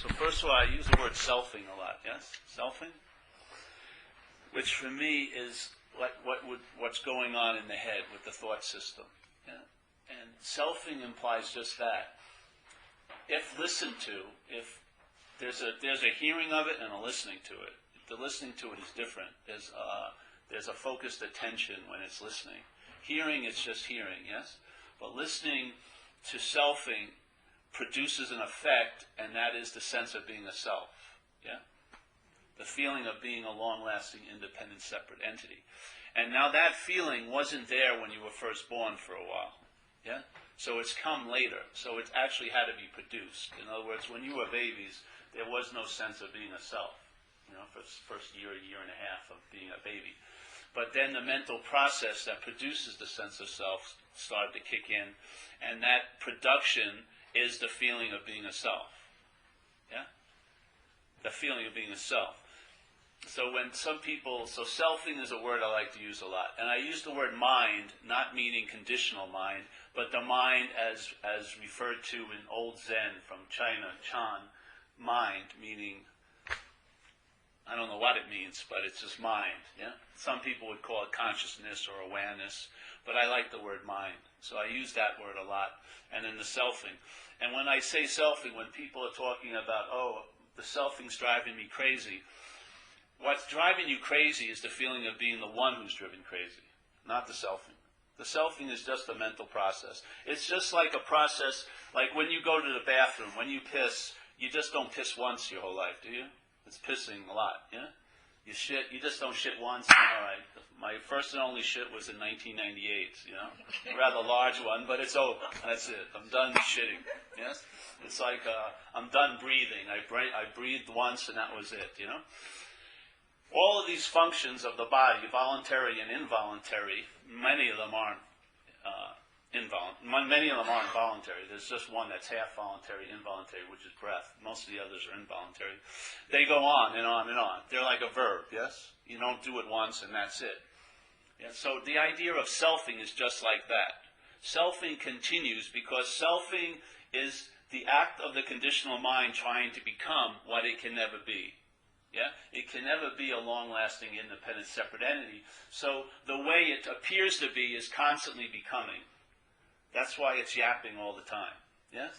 So first of all, I use the word selfing a lot. Yes, selfing, which for me is what's going on in the head with the thought system. Yeah? And selfing implies just that. If listened to, if there's a hearing of it and a listening to it. The listening to it is different. There's a focused attention when it's listening. Hearing, it's just hearing, yes? But listening to selfing produces an effect, and that is the sense of being a self, yeah? The feeling of being a long-lasting, independent, separate entity. And now that feeling wasn't there when you were first born for a while, yeah? So it's come later. So it actually had to be produced. In other words, when you were babies, there was no sense of being a self, for the first year and a half of being a baby. But then the mental process that produces the sense of self started to kick in, and that production is the feeling of being a self. Yeah? The feeling of being a self. So when some people, so selfing is a word I like to use a lot. And I use the word mind, not meaning conditional mind, but the mind as referred to in old Zen from China, Chan, mind, meaning, I don't know what it means, but it's just mind. Yeah? Some people would call it consciousness or awareness, but I like the word mind. So I use that word a lot. And then the selfing. And when I say selfing, when people are talking about, the selfing's driving me crazy, what's driving you crazy is the feeling of being the one who's driven crazy, not the selfing. The selfing is just a mental process. It's just like a process, like when you go to the bathroom, when you piss, you just don't piss once your whole life, do you? It's pissing a lot, yeah? You shit, you just don't shit once. My first and only shit was in 1998, a rather large one, but it's over. That's it. I'm done shitting, yes? It's like I'm done breathing. I breathed once and that was it, All of these functions of the body, voluntary and involuntary, many of them aren't involuntary. There's just one that's half voluntary, involuntary, which is breath. Most of the others are involuntary. They go on and on and on. They're like a verb, yes? You don't do it once and that's it. Yeah, so the idea of selfing is just like that. Selfing continues because selfing is the act of the conditional mind trying to become what it can never be. Yeah? It can never be a long-lasting, independent, separate entity. So the way it appears to be is constantly becoming. That's why it's yapping all the time. Yes?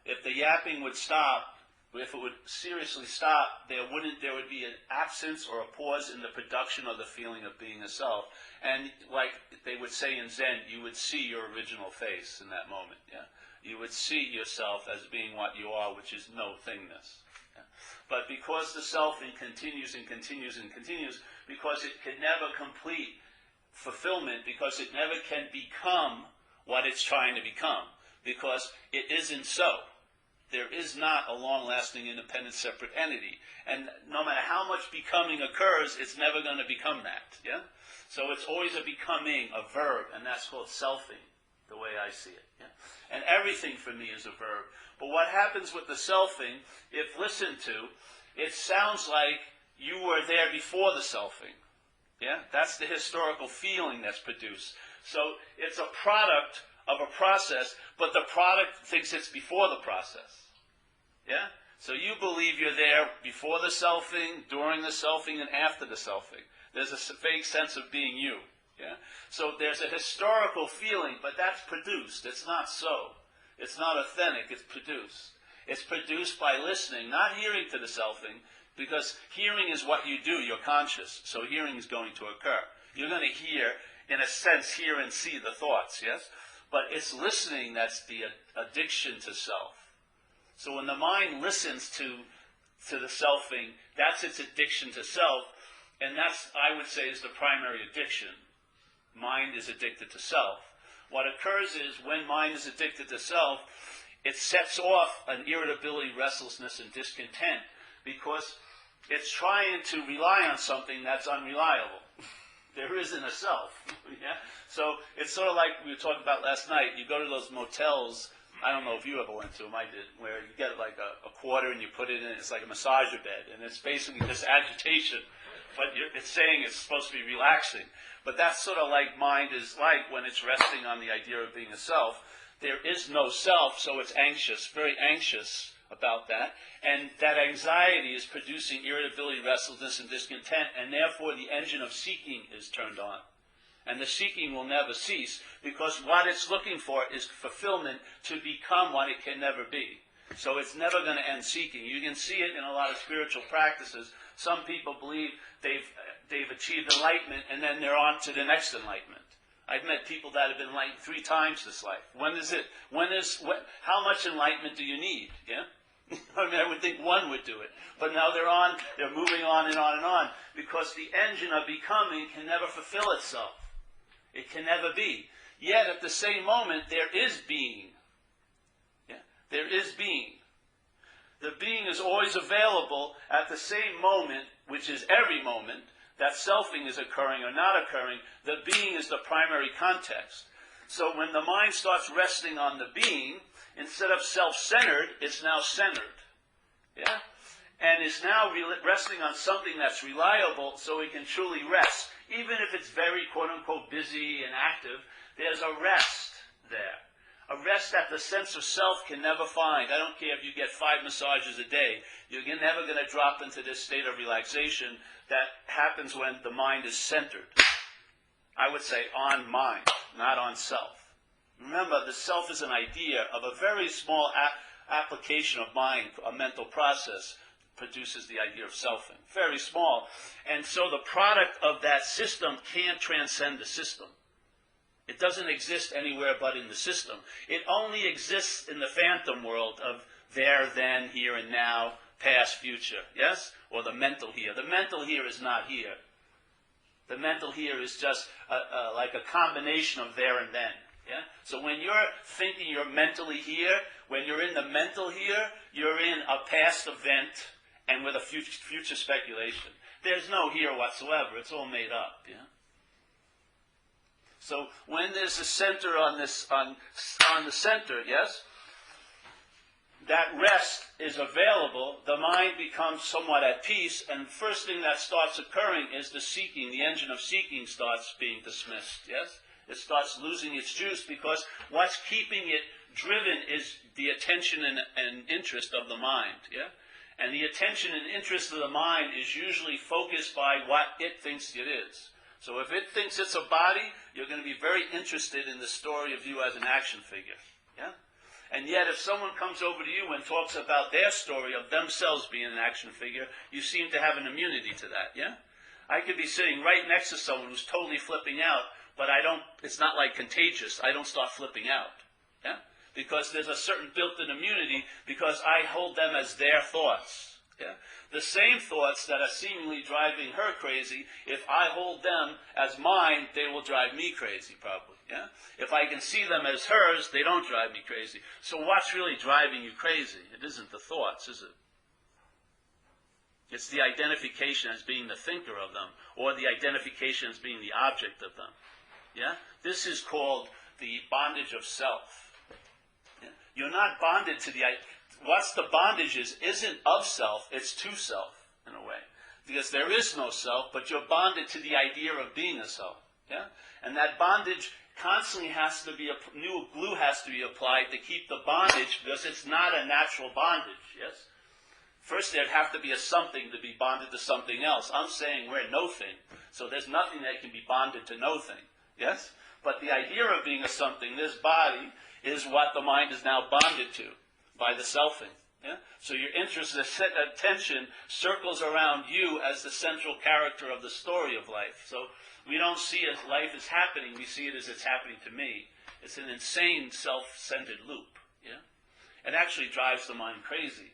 If the yapping would stop, if it would seriously stop, there would be an absence or a pause in the production of the feeling of being a self. And like they would say in Zen, you would see your original face in that moment. Yeah? You would see yourself as being what you are, which is no thingness. Yeah? But because the selfing continues and continues and continues, because it can never complete fulfillment, because it never can become what it's trying to become, because it isn't so. There is not a long-lasting, independent, separate entity. And no matter how much becoming occurs, it's never going to become that. Yeah? So it's always a becoming, a verb, and that's called selfing, the way I see it. Yeah? And everything for me is a verb. But what happens with the selfing, if listened to, it sounds like you were there before the selfing. Yeah? That's the historical feeling that's produced. So it's a product of a process, but the product thinks it's before the process. Yeah? So you believe you're there before the selfing, during the selfing, and after the selfing. There's a vague sense of being you. Yeah? So there's a historical feeling, but that's produced. It's not so. It's not authentic. It's produced. It's produced by listening, not hearing to the selfing, because hearing is what you do. You're conscious. So hearing is going to occur. You're going to hear, in a sense, hear and see the thoughts, yes? But it's listening that's the addiction to self. So when the mind listens to the selfing, that's its addiction to self, and that's, I would say, is the primary addiction. Mind is addicted to self. What occurs is, when mind is addicted to self, it sets off an irritability, restlessness, and discontent, because it's trying to rely on something that's unreliable. There isn't a self. Yeah? So it's sort of like we were talking about last night. You go to those motels, I don't know if you ever went to them, I did, where you get like a quarter and you put it in, it's like a massager bed, and it's basically this agitation. But it's saying it's supposed to be relaxing. But that's sort of like mind is like when it's resting on the idea of being a self. There is no self, so it's anxious, very anxious about that. And that anxiety is producing irritability, restlessness, and discontent, and therefore the engine of seeking is turned on. And the seeking will never cease, because what it's looking for is fulfillment to become what it can never be. So it's never going to end seeking. You can see it in a lot of spiritual practices. Some people believe they've achieved enlightenment, and then they're on to the next enlightenment. I've met people that have been enlightened 3 times this life. How much enlightenment do you need? Yeah? I mean, I would think one would do it. But now they're moving on and on and on, because the engine of becoming can never fulfill itself. It can never be. Yet at the same moment, there is being. Yeah? There is being. The being is always available at the same moment, which is every moment, that selfing is occurring or not occurring. The being is the primary context. So when the mind starts resting on the being, instead of self-centered, it's now centered. Yeah? And it's now resting on something that's reliable, so it can truly rest. Even if it's very, quote-unquote, busy and active, there's a rest there. A rest that the sense of self can never find. I don't care if you get 5 massages a day. You're never going to drop into this state of relaxation that happens when the mind is centered. I would say on mind, not on self. Remember, the self is an idea of a very small application of mind, a mental process, produces the idea of selfing. Very small. And so the product of that system can't transcend the system. It doesn't exist anywhere but in the system. It only exists in the phantom world of there, then, here and now, past, future. Yes? Or the mental here. The mental here is not here. The mental here is just like a combination of there and then. Yeah? So when you're thinking you're mentally here, when you're in the mental here, you're in a past event and with a future speculation. There's no here whatsoever. It's all made up. Yeah? So when there's a center on the center, yes, that rest is available, the mind becomes somewhat at peace, and the first thing that starts occurring is the seeking. The engine of seeking starts being dismissed, yes? It starts losing its juice, because what's keeping it driven is the attention and interest of the mind, yeah? And the attention and interest of the mind is usually focused by what it thinks it is. So if it thinks it's a body, you're going to be very interested in the story of you as an action figure. Yeah? And yet if someone comes over to you and talks about their story of themselves being an action figure, you seem to have an immunity to that. Yeah? I could be sitting right next to someone who's totally flipping out, but it's not like contagious. I don't start flipping out. Yeah? Because there's a certain built-in immunity, because I hold them as their thoughts. Yeah? The same thoughts that are seemingly driving her crazy, if I hold them as mine, they will drive me crazy, probably. Yeah? If I can see them as hers, they don't drive me crazy. So what's really driving you crazy? It isn't the thoughts, is it? It's the identification as being the thinker of them, or the identification as being the object of them. Yeah? This is called the bondage of self. Yeah? You're not bonded to the... What's the bondage isn't of self, it's to self, in a way. Because there is no self, but you're bonded to the idea of being a self. Yeah? And that bondage constantly has to be, new glue has to be applied to keep the bondage, because it's not a natural bondage, yes? First there'd have to be a something to be bonded to something else. I'm saying we're no thing, so there's nothing that can be bonded to no thing, yes? But the idea of being a something, this body, is what the mind is now bonded to by the selfing. Yeah? So your interest, attention, circles around you as the central character of the story of life. So we don't see it as life is happening, we see it as it's happening to me. It's an insane self-centered loop. Yeah? It actually drives the mind crazy.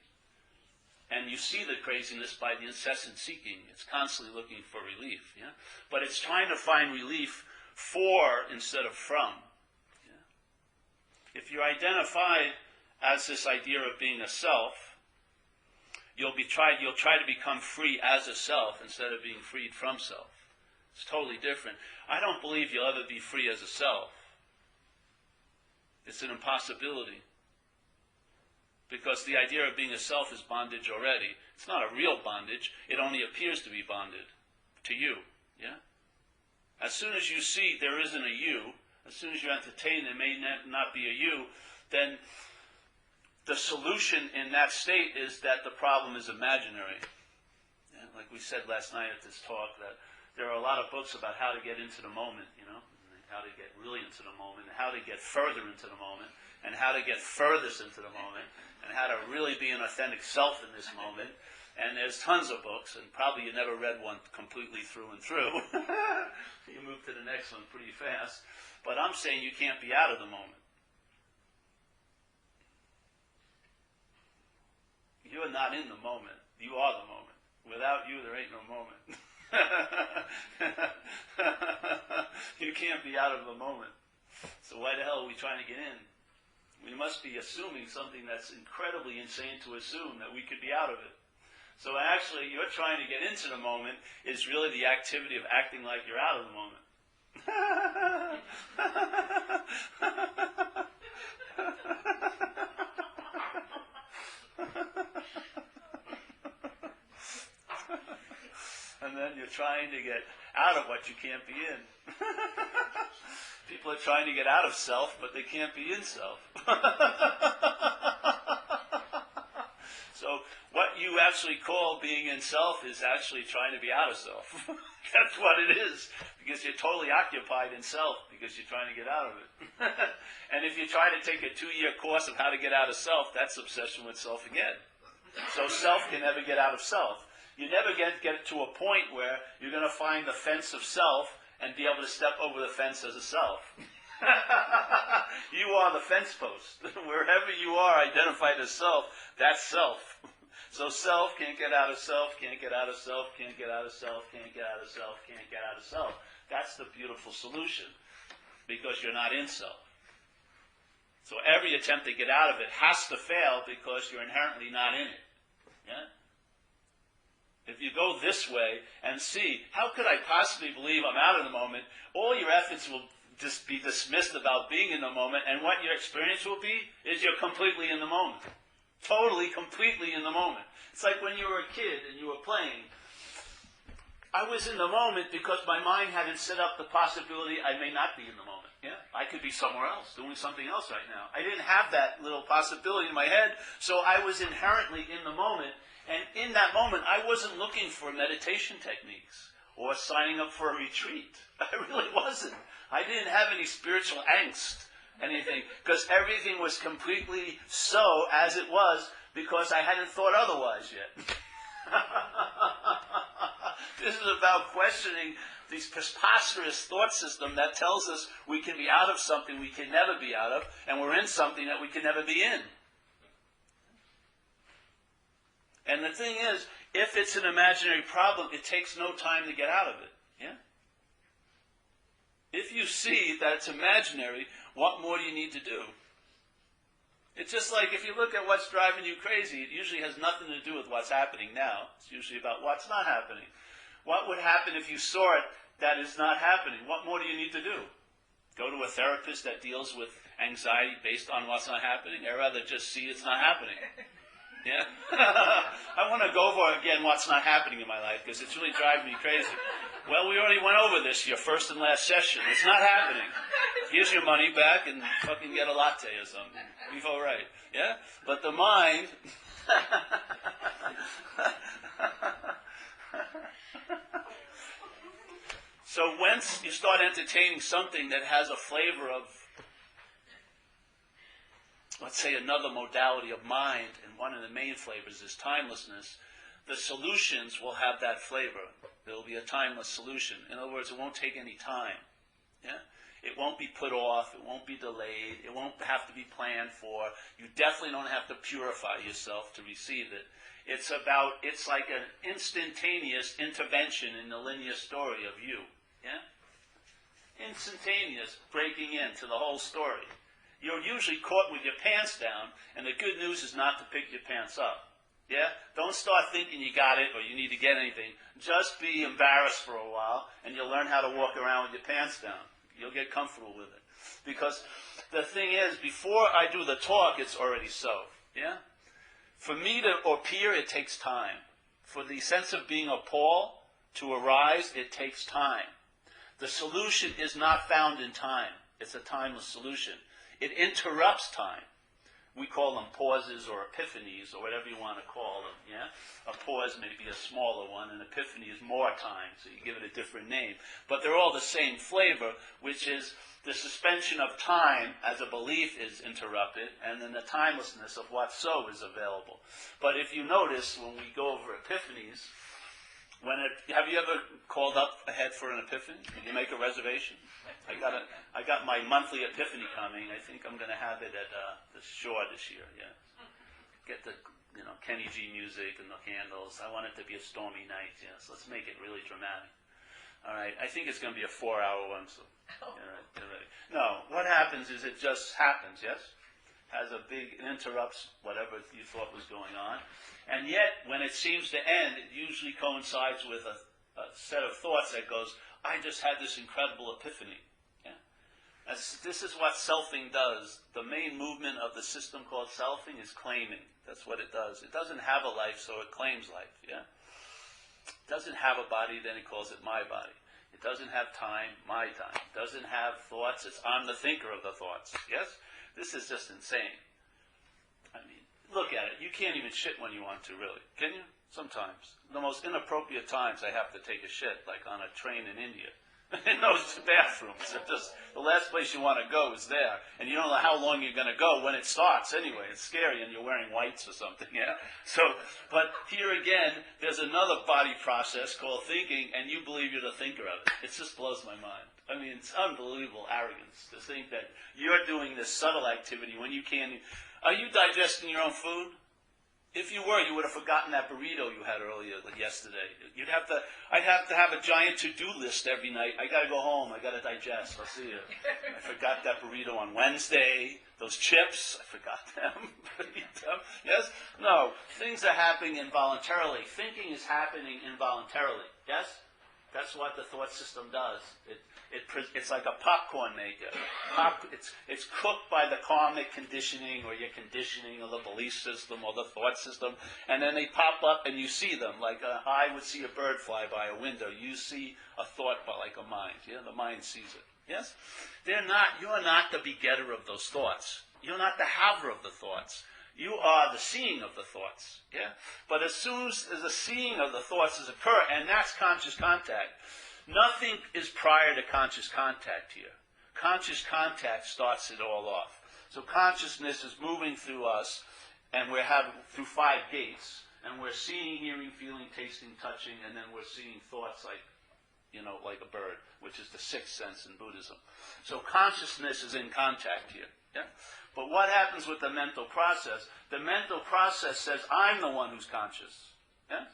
And you see the craziness by the incessant seeking. It's constantly looking for relief. Yeah? But it's trying to find relief for instead of from. Yeah? If you're identified as this idea of being a self, you'll try to become free as a self instead of being freed from self. It's totally different. I don't believe you'll ever be free as a self. It's an impossibility. Because the idea of being a self is bondage already. It's not a real bondage. It only appears to be bonded to you. Yeah? As soon as you see there isn't a you, as soon as you entertain there may not be a you, then the solution in that state is that the problem is imaginary. And like we said last night at this talk, that there are a lot of books about how to get into the moment, how to get really into the moment, and how to get further into the moment, and how to get furthest into the moment, and how to really be an authentic self in this moment. And there's tons of books, and probably you never read one completely through and through. You move to the next one pretty fast. But I'm saying you can't be out of the moment. You're not in the moment. You are the moment. Without you, there ain't no moment. You can't be out of the moment. So why the hell are we trying to get in? We must be assuming something that's incredibly insane to assume that we could be out of it. So actually, you're trying to get into the moment is really the activity of acting like you're out of the moment. And then you're trying to get out of what you can't be in. People are trying to get out of self, but they can't be in self. So what you actually call being in self is actually trying to be out of self. That's what it is, because you're totally occupied in self, because you're trying to get out of it. And if you try to take a 2-year course of how to get out of self, that's obsession with self again. So self can never get out of self. You never get to a point where you're going to find the fence of self and be able to step over the fence as a self. You are the fence post. Wherever you are identified as self, that's self. So self can't get out of self, can't get out of self, can't get out of self, can't get out of self, can't get out of self. That's the beautiful solution, because you're not in self. So every attempt to get out of it has to fail because you're inherently not in it. Yeah? If you go this way and see, how could I possibly believe I'm out of the moment, all your efforts will just be dismissed about being in the moment, and what your experience will be is you're completely in the moment. Totally, completely in the moment. It's like when you were a kid and you were playing. I was in the moment because my mind hadn't set up the possibility I may not be in the moment. Yeah? I could be somewhere else, doing something else right now. I didn't have that little possibility in my head, so I was inherently in the moment. And in that moment, I wasn't looking for meditation techniques or signing up for a retreat. I really wasn't. I didn't have any spiritual angst, anything, because everything was completely so as it was, because I hadn't thought otherwise yet. This is about questioning this preposterous thought system that tells us we can be out of something we can never be out of, and we're in something that we can never be in. And the thing is, if it's an imaginary problem, it takes no time to get out of it. Yeah? If you see that it's imaginary, what more do you need to do? It's just like if you look at what's driving you crazy, it usually has nothing to do with what's happening now. It's usually about what's not happening. What would happen if you saw it that is not happening? What more do you need to do? Go to a therapist that deals with anxiety based on what's not happening? I'd rather just see it's not happening. Yeah? I want to go over again what's not happening in my life, because it's really driving me crazy. Well, we already went over this your first and last session. It's not happening. Here's your money back and fucking get a latte or something. Be all right. Yeah? But the mind... So once you start entertaining something that has a flavor of, let's say, another modality of mind, and one of the main flavors is timelessness, the solutions will have that flavor. There will be a timeless solution. In other words, it won't take any time. Yeah? It won't be put off. It won't be delayed. It won't have to be planned for. You definitely don't have to purify yourself to receive it. It's like an instantaneous intervention in the linear story of you. Yeah? Instantaneous breaking into the whole story. You're usually caught with your pants down, and the good news is not to pick your pants up. Yeah? Don't start thinking you got it or you need to get anything. Just be embarrassed for a while, and you'll learn how to walk around with your pants down. You'll get comfortable with it. Because the thing is, before I do the talk, it's already so. Yeah? For me to appear, it takes time. For the sense of being a Paul to arise, it takes time. The solution is not found in time. It's a timeless solution. It interrupts time. We call them pauses or epiphanies or whatever you want to call them. Yeah, a pause may be a smaller one, and epiphany is more time, so you give it a different name. But they're all the same flavor, which is the suspension of time as a belief is interrupted, and then the timelessness of what so is available. But if you notice, when we go over epiphanies, have you ever called up ahead for an epiphany? Did you make a reservation? I got my monthly epiphany coming. I think I'm going to have it at the Shore this year. Yeah, get the Kenny G music and the candles. I want it to be a stormy night. Yes, let's make it really dramatic. All right, I think it's going to be a 4-hour one. So get ready. No, what happens is it just happens. Yes, it interrupts whatever you thought was going on. And yet, when it seems to end, it usually coincides with a set of thoughts that goes, I just had this incredible epiphany. Yeah? This is what selfing does. The main movement of the system called selfing is claiming. That's what it does. It doesn't have a life, so it claims life. Yeah? It doesn't have a body, then it calls it my body. It doesn't have time, my time. It doesn't have thoughts, I'm the thinker of the thoughts. Yes? This is just insane. I mean, look at it. You can't even shit when you want to, really. Can you? Sometimes. The most inappropriate times I have to take a shit, like on a train in India. In those bathrooms. The last place you want to go is there. And you don't know how long you're going to go when it starts anyway. It's scary and you're wearing whites or something, yeah? But here again, there's another body process called thinking, and you believe you're the thinker of it. It just blows my mind. I mean, it's unbelievable arrogance to think that you're doing this subtle activity when you can't. Are you digesting your own food? If you were, you would have forgotten that burrito you had earlier, like yesterday. I'd have to have a giant to-do list every night. I got to go home. I got to digest. I'll see you. I forgot that burrito on Wednesday. Those chips, I forgot them. Yes? No. Things are happening involuntarily. Thinking is happening involuntarily. Yes? That's what the thought system does. It's like a popcorn maker. It's cooked by the karmic conditioning or your conditioning or the belief system or the thought system, and then they pop up and you see them. Like I would see a bird fly by a window. You see a thought by like a mind. Yeah, the mind sees it. Yes? You're not the begetter of those thoughts. You're not the haver of the thoughts. You are the seeing of the thoughts. Yeah? But as soon as the seeing of the thoughts has occurred, and that's conscious contact, nothing is prior to conscious contact here. Conscious contact starts it all off. So consciousness is moving through us, and we're having through 5 gates, and we're seeing, hearing, feeling, tasting, touching, and then we're seeing thoughts like a bird, which is the 6th sense in Buddhism. So consciousness is in contact here. Yeah? But what happens with the mental process? The mental process says, I'm the one who's conscious. Yeah?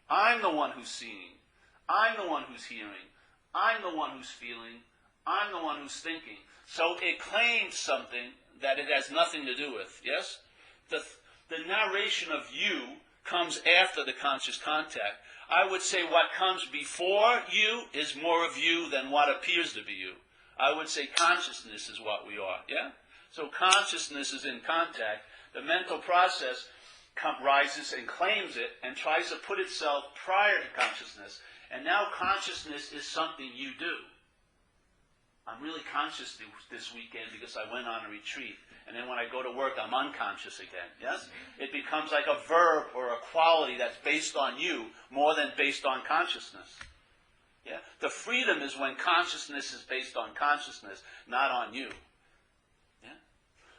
I'm the one who's seeing. I'm the one who's hearing. I'm the one who's feeling. I'm the one who's thinking. So it claims something that it has nothing to do with. Yes? The narration of you comes after the conscious contact. I would say what comes before you is more of you than what appears to be you. I would say consciousness is what we are. Yeah? So consciousness is in contact. The mental process rises and claims it and tries to put itself prior to consciousness. And now consciousness is something you do. I'm really conscious this weekend because I went on a retreat. And then when I go to work, I'm unconscious again. Yes? It becomes like a verb or a quality that's based on you more than based on consciousness. Yeah? The freedom is when consciousness is based on consciousness, not on you. Yeah?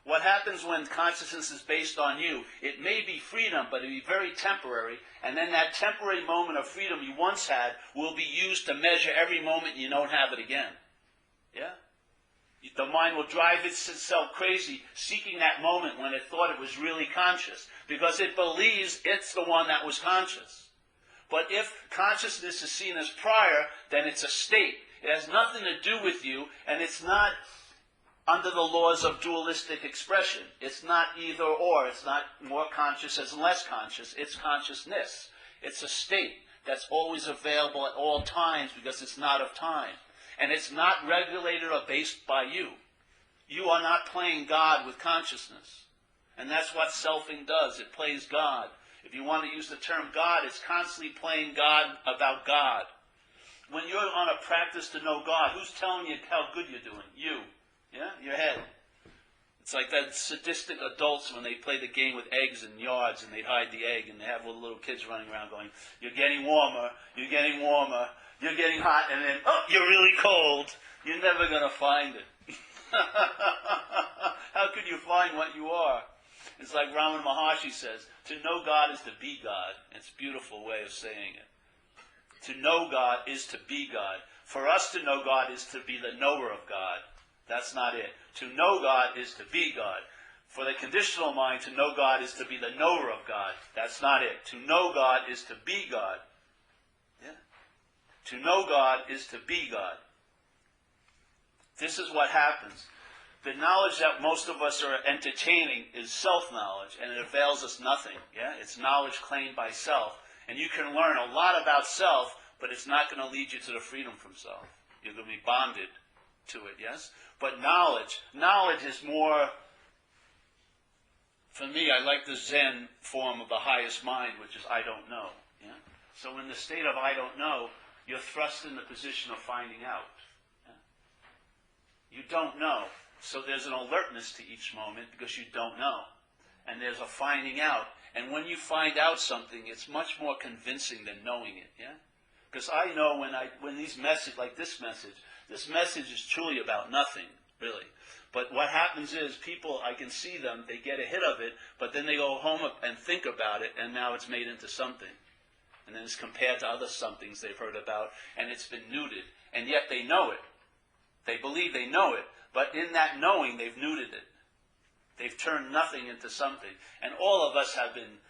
What happens when consciousness is based on you? It may be freedom, but it'll be very temporary. And then that temporary moment of freedom you once had will be used to measure every moment you don't have it again. Yeah? The mind will drive itself crazy seeking that moment when it thought it was really conscious because it believes it's the one that was conscious. But if consciousness is seen as prior, then it's a state. It has nothing to do with you, and it's not under the laws of dualistic expression. It's not either or. It's not more conscious as less conscious. It's consciousness. It's a state that's always available at all times because it's not of time. And it's not regulated or based by you. You are not playing God with consciousness. And that's what selfing does. It plays God. If you want to use the term God, it's constantly playing God about God. When you're on a practice to know God, who's telling you how good you're doing? You. Yeah? Your head. It's like that sadistic adults when they play the game with eggs in yards and they'd hide the egg and they have all the little kids running around going, you're getting warmer, you're getting warmer, you're getting hot, and then, oh, you're really cold. You're never going to find it. How could you find what you are? It's like Ramana Maharshi says, to know God is to be God. It's a beautiful way of saying it. To know God is to be God. For us to know God is to be the knower of God. That's not it. To know God is to be God. For the conditional mind, to know God is to be the knower of God. That's not it. To know God is to be God. Yeah. To know God is to be God. This is what happens. The knowledge that most of us are entertaining is self-knowledge, and it avails us nothing. Yeah? It's knowledge claimed by self. And you can learn a lot about self, but it's not going to lead you to the freedom from self. You're going to be bonded to it, yes? But knowledge is more, for me, I like the Zen form of the highest mind, which is I don't know. Yeah? So in the state of I don't know, you're thrust in the position of finding out. Yeah? You don't know. So there's an alertness to each moment because you don't know. And there's a finding out. And when you find out something, it's much more convincing than knowing it. Yeah? Because I know when these messages, like this message is truly about nothing, really. But what happens is people, I can see them, they get a hit of it, but then they go home and think about it, and now it's made into something. And then it's compared to other somethings they've heard about, and it's been neutered. And yet they know it. They believe they know it, but in that knowing, they've neutered it. They've turned nothing into something. And all of us have been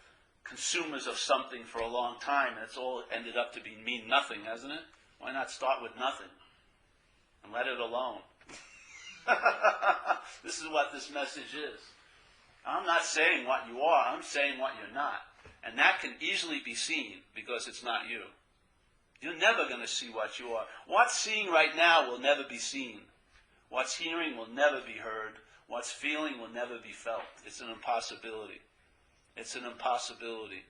consumers of something for a long time, and it's all ended up to mean nothing, hasn't it? Why not start with nothing and let it alone? This is what this message is. I'm not saying what you are, I'm saying what you're not. And that can easily be seen because it's not you. You're never going to see what you are. What's seeing right now will never be seen. What's hearing will never be heard. What's feeling will never be felt. It's an impossibility. It's an impossibility.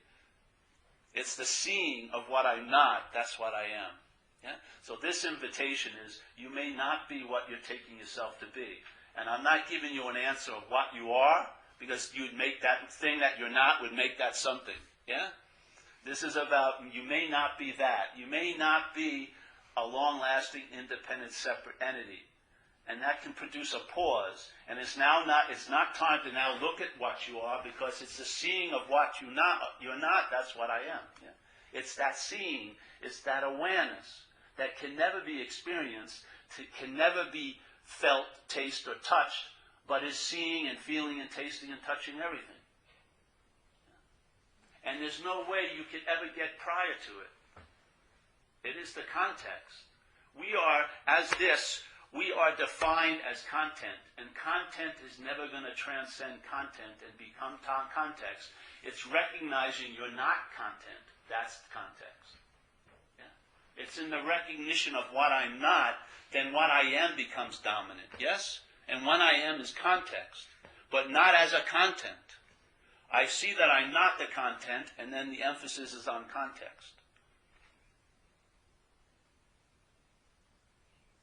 It's the seeing of what I'm not. That's what I am. Yeah? So this invitation is, you may not be what you're taking yourself to be. And I'm not giving you an answer of what you are, because you'd make that thing that you're not would make that something. Yeah? This is about, you may not be that. You may not be a long-lasting, independent, separate entity. And that can produce a pause. And it's not time to now look at what you are, because it's the seeing of what you're not. That's what I am. Yeah? It's that seeing. It's that awareness that can never be experienced, can never be felt, tasted, or touched, but is seeing and feeling and tasting and touching everything. And there's no way you could ever get prior to it. It is the context. We are defined as content, and content is never going to transcend content and become context. It's recognizing you're not content. That's the context. Yeah? It's in the recognition of what I'm not, then what I am becomes dominant. Yes? And what I am is context, but not as a content. I see that I'm not the content, and then the emphasis is on context.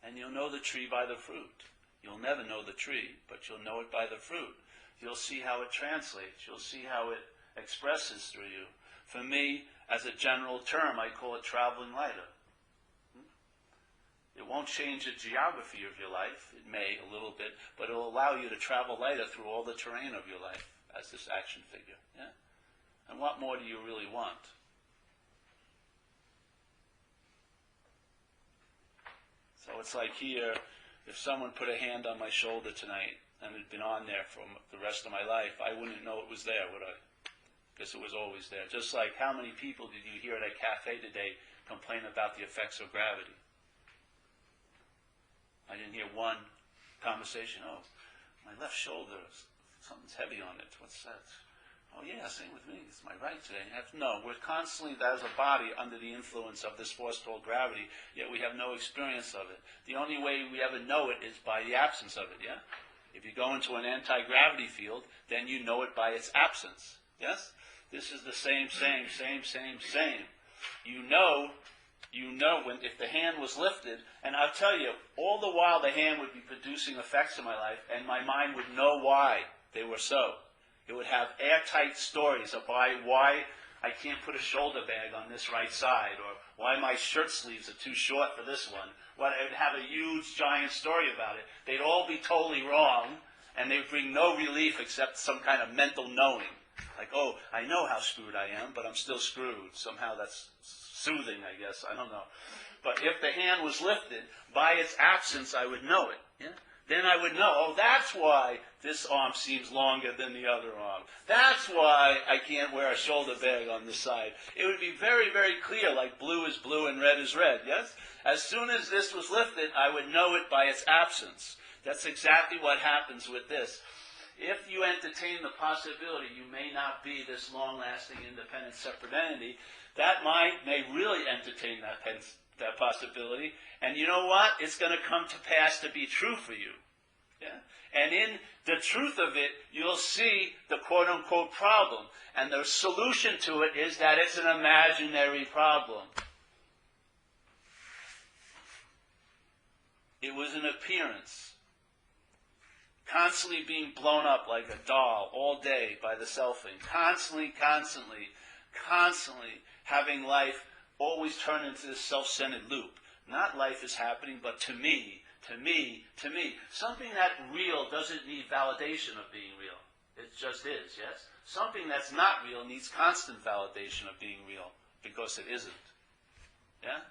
And you'll know the tree by the fruit. You'll never know the tree, but you'll know it by the fruit. You'll see how it translates. You'll see how it expresses through you. For me, as a general term, I call it traveling lighter. It won't change the geography of your life. It may a little bit, but it will allow you to travel lighter through all the terrain of your life as this action figure. Yeah? And what more do you really want? So it's like here, if someone put a hand on my shoulder tonight and it had been on there for the rest of my life, I wouldn't know it was there, would I? Because it was always there. Just like how many people did you hear at a cafe today complain about the effects of gravity? I didn't hear one conversation. Oh, my left shoulder, something's heavy on it. What's that? Oh yeah, same with me. It's my right today. No, we're constantly, as a body, under the influence of this force called gravity, yet we have no experience of it. The only way we ever know it is by the absence of it, yeah? If you go into an anti-gravity field, then you know it by its absence, yes? This is the same. You know you know when if the hand was lifted, and I'll tell you, all the while the hand would be producing effects in my life, and my mind would know why they were so. It would have airtight stories of why I can't put a shoulder bag on this right side, or why my shirt sleeves are too short for this one. Well, it would have a huge, giant story about it. They'd all be totally wrong, and they'd bring no relief except some kind of mental knowing. Like, oh, I know how screwed I am, but I'm still screwed. Somehow that's soothing, I guess. I don't know. But if the hand was lifted, by its absence, I would know it. Yeah? Then I would know, oh, that's why this arm seems longer than the other arm. That's why I can't wear a shoulder bag on this side. It would be very, very clear, like blue is blue and red is red, yes? As soon as this was lifted, I would know it by its absence. That's exactly what happens with this. If you entertain the possibility you may not be this long-lasting, independent, separate entity, that mind may really entertain that possibility. And you know what? It's going to come to pass to be true for you. Yeah? And in the truth of it, you'll see the quote-unquote problem. And the solution to it is that it's an imaginary problem. It was an appearance. Constantly being blown up like a doll all day by the selfing. Constantly having life always turn into this self-centered loop. Not life is happening, but to me. Something that real doesn't need validation of being real. It just is, yes? Something that's not real needs constant validation of being real, because it isn't. Yeah?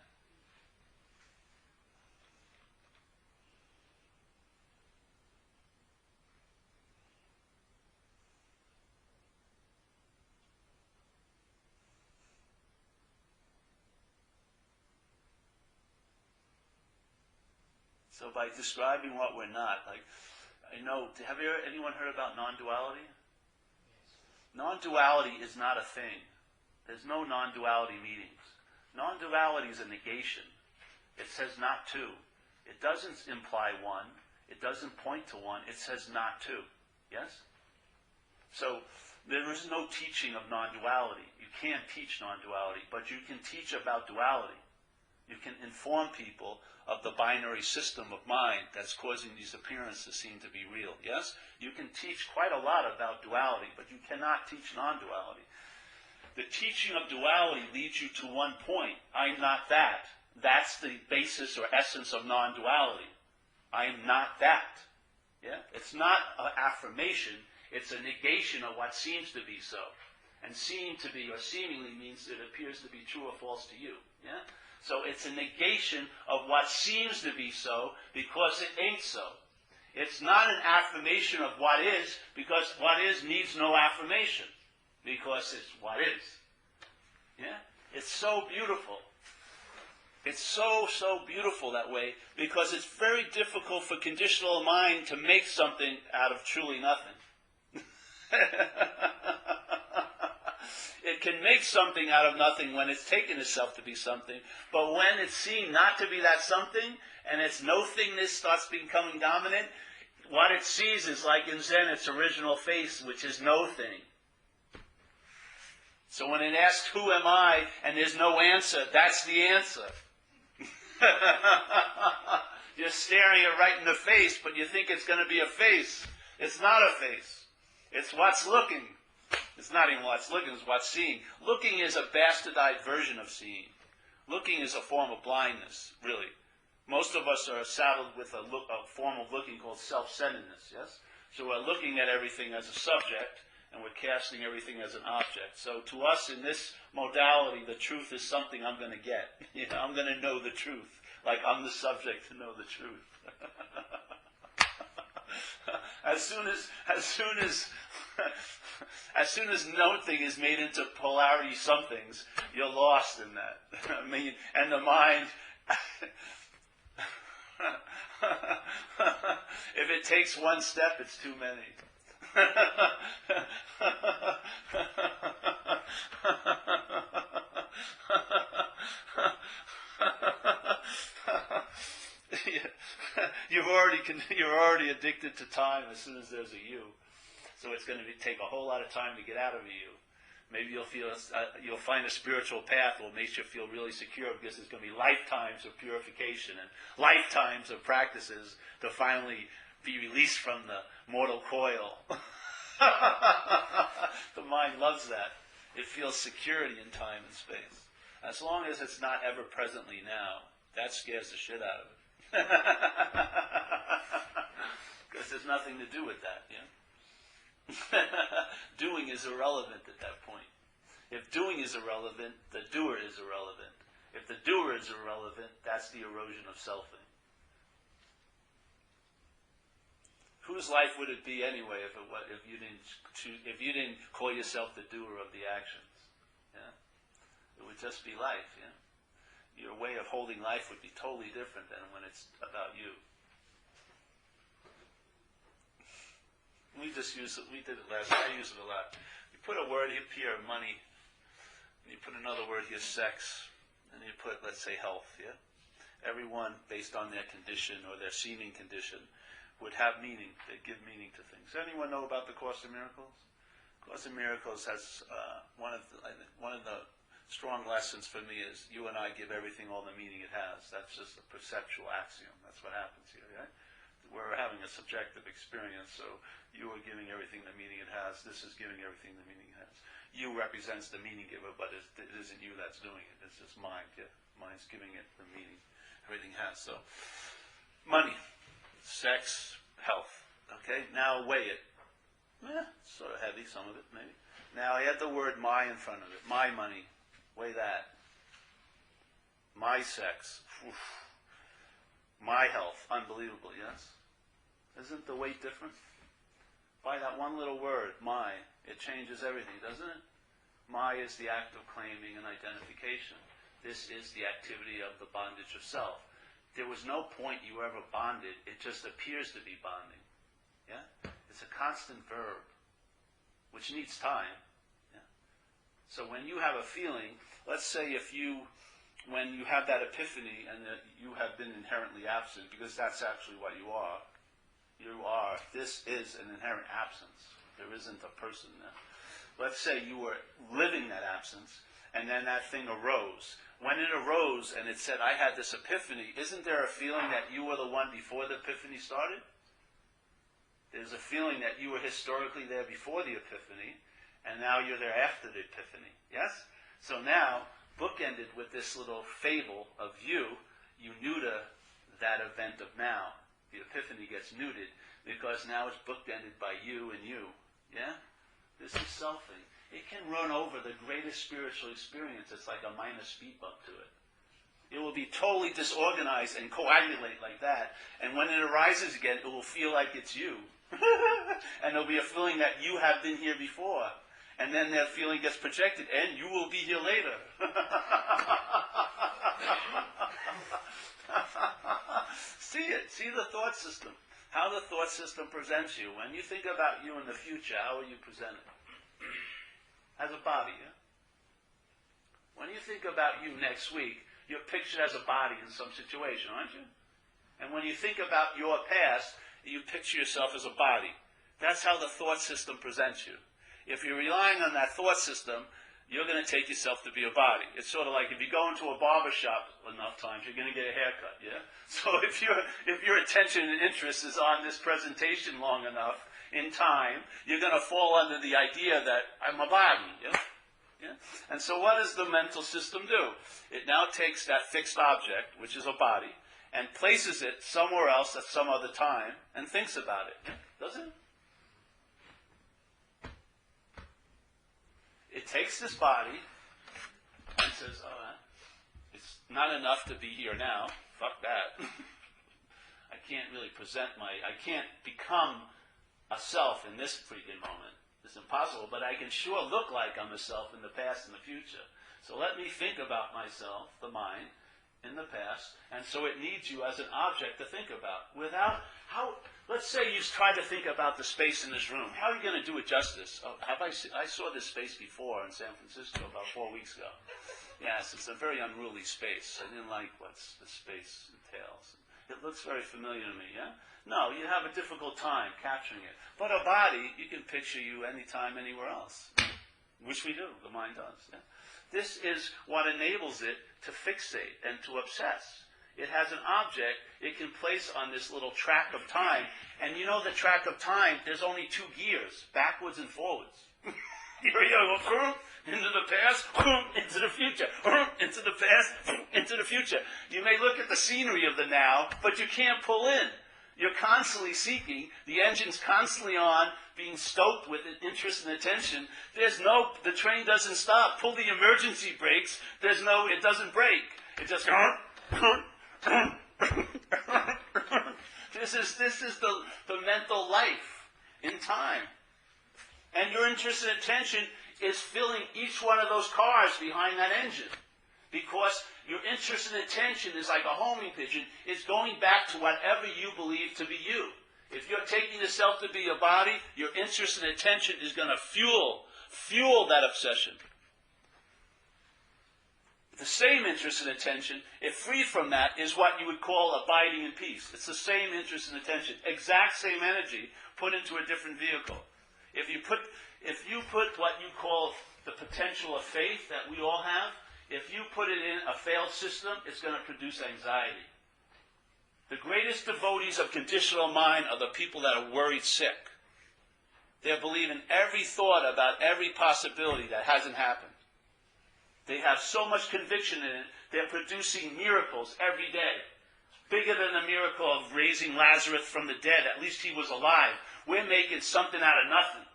So by describing what we're not, like, I know, have anyone heard about non-duality? Yes. Non-duality is not a thing. There's no non-duality meetings. Non-duality is a negation. It says not to. It doesn't imply one. It doesn't point to one. It says not to. Yes? So there is no teaching of non-duality. You can't teach non-duality, but you can teach about duality. You can inform people of the binary system of mind that's causing these appearances to seem to be real. Yes? You can teach quite a lot about duality, but you cannot teach non-duality. The teaching of duality leads you to one point. I'm not that. That's the basis or essence of non-duality. I am not that. Yeah? It's not an affirmation. It's a negation of what seems to be so. And seem to be or seemingly means it appears to be true or false to you. Yeah? So it's a negation of what seems to be so because it ain't so. It's not an affirmation of what is because what is needs no affirmation because it's what is. Yeah? It's so beautiful. It's so beautiful that way because it's very difficult for conditional mind to make something out of truly nothing. It can make something out of nothing when it's taken itself to be something, but when it's seen not to be that something, and its no-thingness starts becoming dominant, what it sees is like in Zen, its original face, which is no-thing. So when it asks, who am I, and there's no answer, that's the answer. You're staring it right in the face, but you think it's going to be a face. It's not a face. It's what's looking. It's not even what's looking, it's what's seeing. Looking is a bastardized version of seeing. Looking is a form of blindness, really. Most of us are saddled with a form of looking called self-centeredness, yes? So we're looking at everything as a subject, and we're casting everything as an object. So to us in this modality, the truth is something I'm going to get. You know, I'm going to know the truth, like I'm the subject to know the truth. As soon as nothing is made into polarity somethings, you're lost in that. I mean, and the mind, if it takes one step, it's too many. You're already addicted to time as soon as there's a you. So it's going to take a whole lot of time to get out of a you. Maybe you'll find a spiritual path that will make you feel really secure because there's going to be lifetimes of purification and lifetimes of practices to finally be released from the mortal coil. The mind loves that. It feels security in time and space. As long as it's not ever presently now, that scares the shit out of it. Because there's nothing to do with that, yeah? Doing is irrelevant at that point. If doing is irrelevant, the doer is irrelevant. If the doer is irrelevant, that's the erosion of selfing. Whose life would it be anyway if you didn't call yourself the doer of the actions? Yeah, it would just be life. Yeah, your way of holding life would be totally different than when it's about you. We just use it. We did it last. I use it a lot. You put a word here, money, and you put another word here, sex, and you put, let's say, health. Yeah, everyone based on their condition or their seeming condition would have meaning. They give meaning to things. Anyone know about the Course in Miracles? Course in Miracles has one of the strong lessons for me is you and I give everything all the meaning it has. That's just a perceptual axiom. That's what happens here, right? We're having a subjective experience, so you are giving everything the meaning it has. This is giving everything the meaning it has. You represents the meaning giver, but it isn't you that's doing it. It's just mind. Yeah, mind's giving it the meaning everything has. So, money, sex, health. Okay, now weigh it. Sort of heavy, some of it maybe. Now add the word "my" in front of it. My money. Weigh that. My sex. Oof. My health. Unbelievable, yes? Isn't the weight different? By that one little word, my, it changes everything, doesn't it? My is the act of claiming and identification. This is the activity of the bondage of self. There was no point you ever bonded. It just appears to be bonding. Yeah? It's a constant verb, which needs time. Yeah? So when you have a feeling, let's say when you have that epiphany and that you have been inherently absent, because that's actually what you are. This is an inherent absence. There isn't a person there. Let's say you were living that absence, and then that thing arose. When it arose and it said, I had this epiphany, isn't there a feeling that you were the one before the epiphany started? There's a feeling that you were historically there before the epiphany, and now you're there after the epiphany. Yes? So now, bookended with this little fable of you neuter that event of now. The epiphany gets neutered because now it's bookended by you and you. Yeah? This is selfing. It can run over the greatest spiritual experience. It's like a minor speed bump to it. It will be totally disorganized and coagulate like that. And when it arises again, it will feel like it's you. And there'll be a feeling that you have been here before. And then that feeling gets projected, and you will be here later. See it. See the thought system. How the thought system presents you. When you think about you in the future, how are you presented? As a body, yeah? When you think about you next week, you're pictured as a body in some situation, aren't you? And when you think about your past, you picture yourself as a body. That's how the thought system presents you. If you're relying on that thought system, you're going to take yourself to be a body. It's sort of like if you go into a barber shop enough times, you're going to get a haircut, yeah? So if your attention and interest is on this presentation long enough in time, you're going to fall under the idea that I'm a body, yeah? Yeah? And so what does the mental system do? It now takes that fixed object, which is a body, and places it somewhere else at some other time and thinks about it. Does it? It takes this body and says, it's not enough to be here now. Fuck that. I can't really I can't become a self in this freaking moment. It's impossible, but I can sure look like I'm a self in the past and the future. So let me think about myself, the mind, in the past, and so it needs you as an object to think about. Let's say you try to think about the space in this room. How are you going to do it justice? I saw this space before in San Francisco about 4 weeks ago. Yes, it's a very unruly space. I didn't like what the space entails. It looks very familiar to me, yeah? No, you have a difficult time capturing it. But a body, you can picture you anytime, anywhere else. which we do, the mind does. Yeah? This is what enables it to fixate and to obsess. It has an object it can place on this little track of time. And you know the track of time, there's only two gears, backwards and forwards. Here you go, into the past, into the future, into the past, into the future. You may look at the scenery of the now, but you can't pull in. You're constantly seeking. The engine's constantly on, being stoked with interest and attention. The train doesn't stop. Pull the emergency brakes. It doesn't break. It just... This is the mental life in time. And your interest and attention is filling each one of those cars behind that engine. Because your interest and attention is like a homing pigeon. It's going back to whatever you believe to be you. If you're taking yourself to be a body, your interest and attention is going to fuel that obsession. The same interest and attention, if freed from that, is what you would call abiding in peace. It's the same interest and attention, exact same energy, put into a different vehicle. If you put what you call the potential of faith that we all have, if you put it in a failed system, it's going to produce anxiety. The greatest devotees of conditional mind are the people that are worried sick. They believe in every thought about every possibility that hasn't happened. They have so much conviction in it, they're producing miracles every day. Bigger than the miracle of raising Lazarus from the dead. At least he was alive. We're making something out of nothing.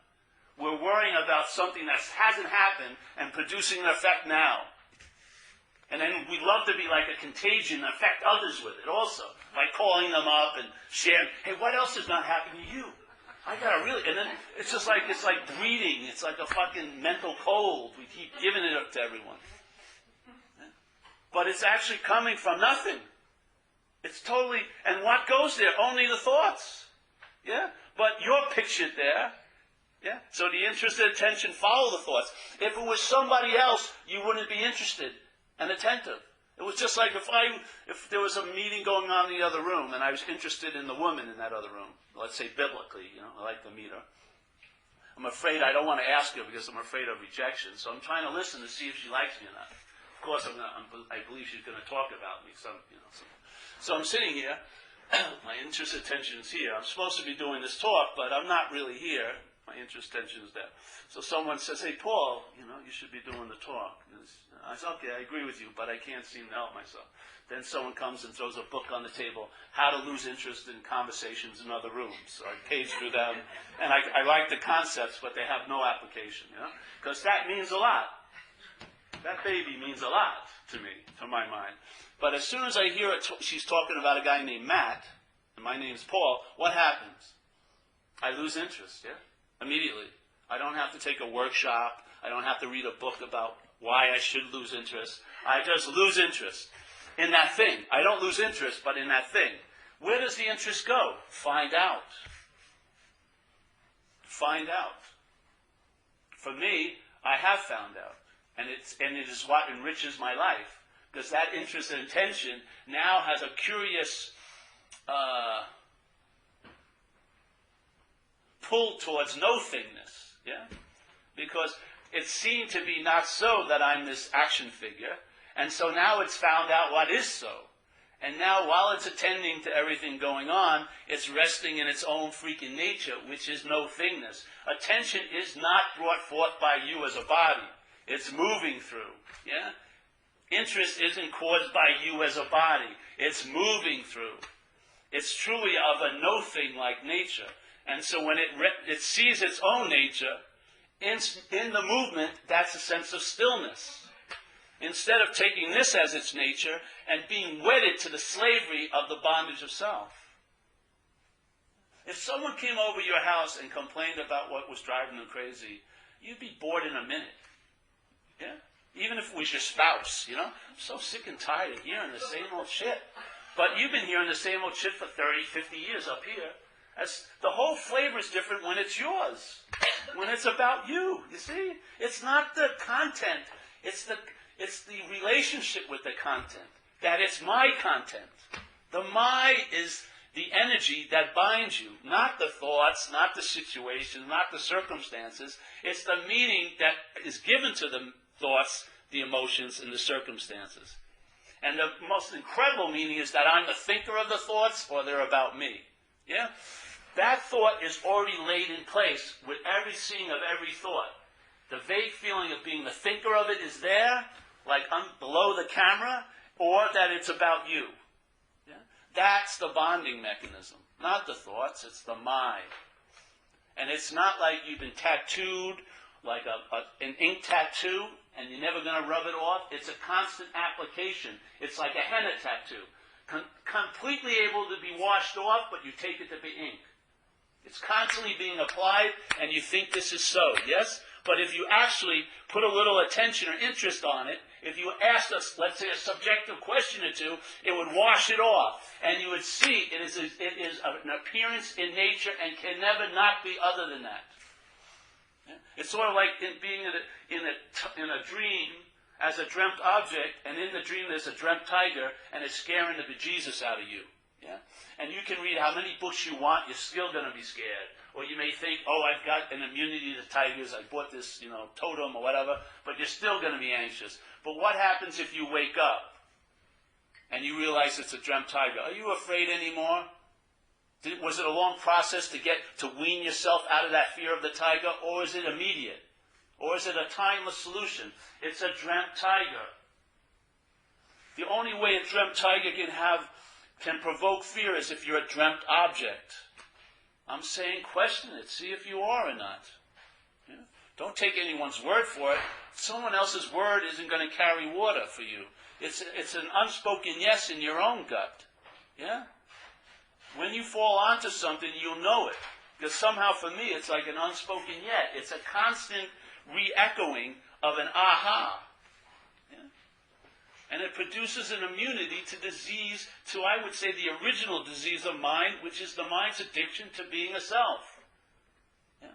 We're worrying about something that hasn't happened and producing an effect now. And then we love to be like a contagion and affect others with it also. By calling them up and sharing, hey, what else is not happening to you? I gotta really, and then it's like breeding. It's like a fucking mental cold. We keep giving it up to everyone. But it's actually coming from nothing. It's totally, and what goes there? Only the thoughts. Yeah? But you're pictured there. Yeah? So the interest and attention follow the thoughts. If it was somebody else, you wouldn't be interested and attentive. It was just like if there was a meeting going on in the other room and I was interested in the woman in that other room, let's say biblically, I like to meet her. I'm afraid I don't want to ask her because I'm afraid of rejection, so I'm trying to listen to see if she likes me or not. Of course, I believe she's going to talk about me. So I'm sitting here, my interest and attention is here. I'm supposed to be doing this talk, but I'm not really here. My interest and attention is there. So someone says, hey, Paul, you should be doing the talk. I said, okay, I agree with you, but I can't seem to help myself. Then someone comes and throws a book on the table, How to Lose Interest in Conversations in Other Rooms. So I page through them, and I like the concepts, but they have no application, because that means a lot. That baby means a lot to me, to my mind. But as soon as I hear it, she's talking about a guy named Matt, and my name's Paul, what happens? I lose interest, immediately. I don't have to take a workshop. I don't have to read a book about why I should lose interest. I just lose interest in that thing. I don't lose interest, but in that thing. Where does the interest go? Find out. Find out. For me, I have found out. And it is what enriches my life. Because that interest and attention now has a curious pull towards no-thingness. Yeah? Because it's seen to be not so that I'm this action figure. And so now it's found out what is so. And now while it's attending to everything going on, it's resting in its own freaking nature, which is no-thingness. Attention is not brought forth by you as a body. It's moving through. Yeah? Interest isn't caused by you as a body. It's moving through. It's truly of a no-thing-like nature. And so when it sees its own nature, in the movement, that's a sense of stillness. Instead of taking this as its nature and being wedded to the slavery of the bondage of self. If someone came over your house and complained about what was driving them crazy, you'd be bored in a minute. Yeah? Even if it was your spouse, I'm so sick and tired of hearing the same old shit. But you've been hearing the same old shit for 30, 50 years up here. The whole flavor is different when it's yours. When it's about you, you see? It's not the content. It's the relationship with the content. That it's my content. The my is the energy that binds you, not the thoughts, not the situations, not the circumstances. It's the meaning that is given to the thoughts, the emotions, and the circumstances. And the most incredible meaning is that I'm the thinker of the thoughts, or they're about me. Yeah? That thought is already laid in place with every seeing of every thought. The vague feeling of being the thinker of it is there, like below the camera, or that it's about you. Yeah? That's the bonding mechanism. Not the thoughts, it's the mind. And it's not like you've been tattooed, like an ink tattoo, and you're never going to rub it off. It's a constant application. It's like a henna tattoo. Completely able to be washed off, but you take it to be ink. It's constantly being applied, and you think this is so, yes? But if you actually put a little attention or interest on it, if you asked us, let's say, a subjective question or two, it would wash it off. And you would see it is an appearance in nature and can never not be other than that. Yeah? It's sort of like being in a dream as a dreamt object, and in the dream there's a dreamt tiger, and it's scaring the bejesus out of you. Yeah? And you can read how many books you want, you're still going to be scared. Or you may think, oh, I've got an immunity to tigers, I bought this, totem or whatever, but you're still going to be anxious. But what happens if you wake up and you realize it's a dreamt tiger? Are you afraid anymore? Was it a long process to wean yourself out of that fear of the tiger, or is it immediate? Or is it a timeless solution? It's a dreamt tiger. The only way a dreamt tiger can provoke fear is if you're a dreamt object. I'm saying question it. See if you are or not. Yeah? Don't take anyone's word for it. Someone else's word isn't going to carry water for you. It's an unspoken yes in your own gut. Yeah? When you fall onto something, you'll know it. Because somehow for me, it's like an unspoken yet. It's a constant re-echoing of an aha. And it produces an immunity to disease, to, I would say, the original disease of mind, which is the mind's addiction to being a self. Yeah?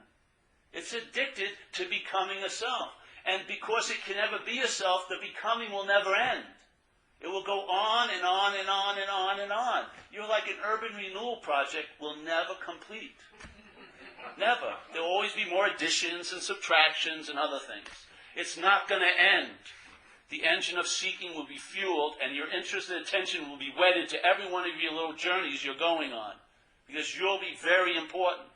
It's addicted to becoming a self. And because it can never be a self, the becoming will never end. It will go on and on and on and on and on. You're like an urban renewal project will never complete. Never. There will always be more additions and subtractions and other things. It's not going to end. The engine of seeking will be fueled, and your interest and attention will be wedded to every one of your little journeys you're going on, because you'll be very important.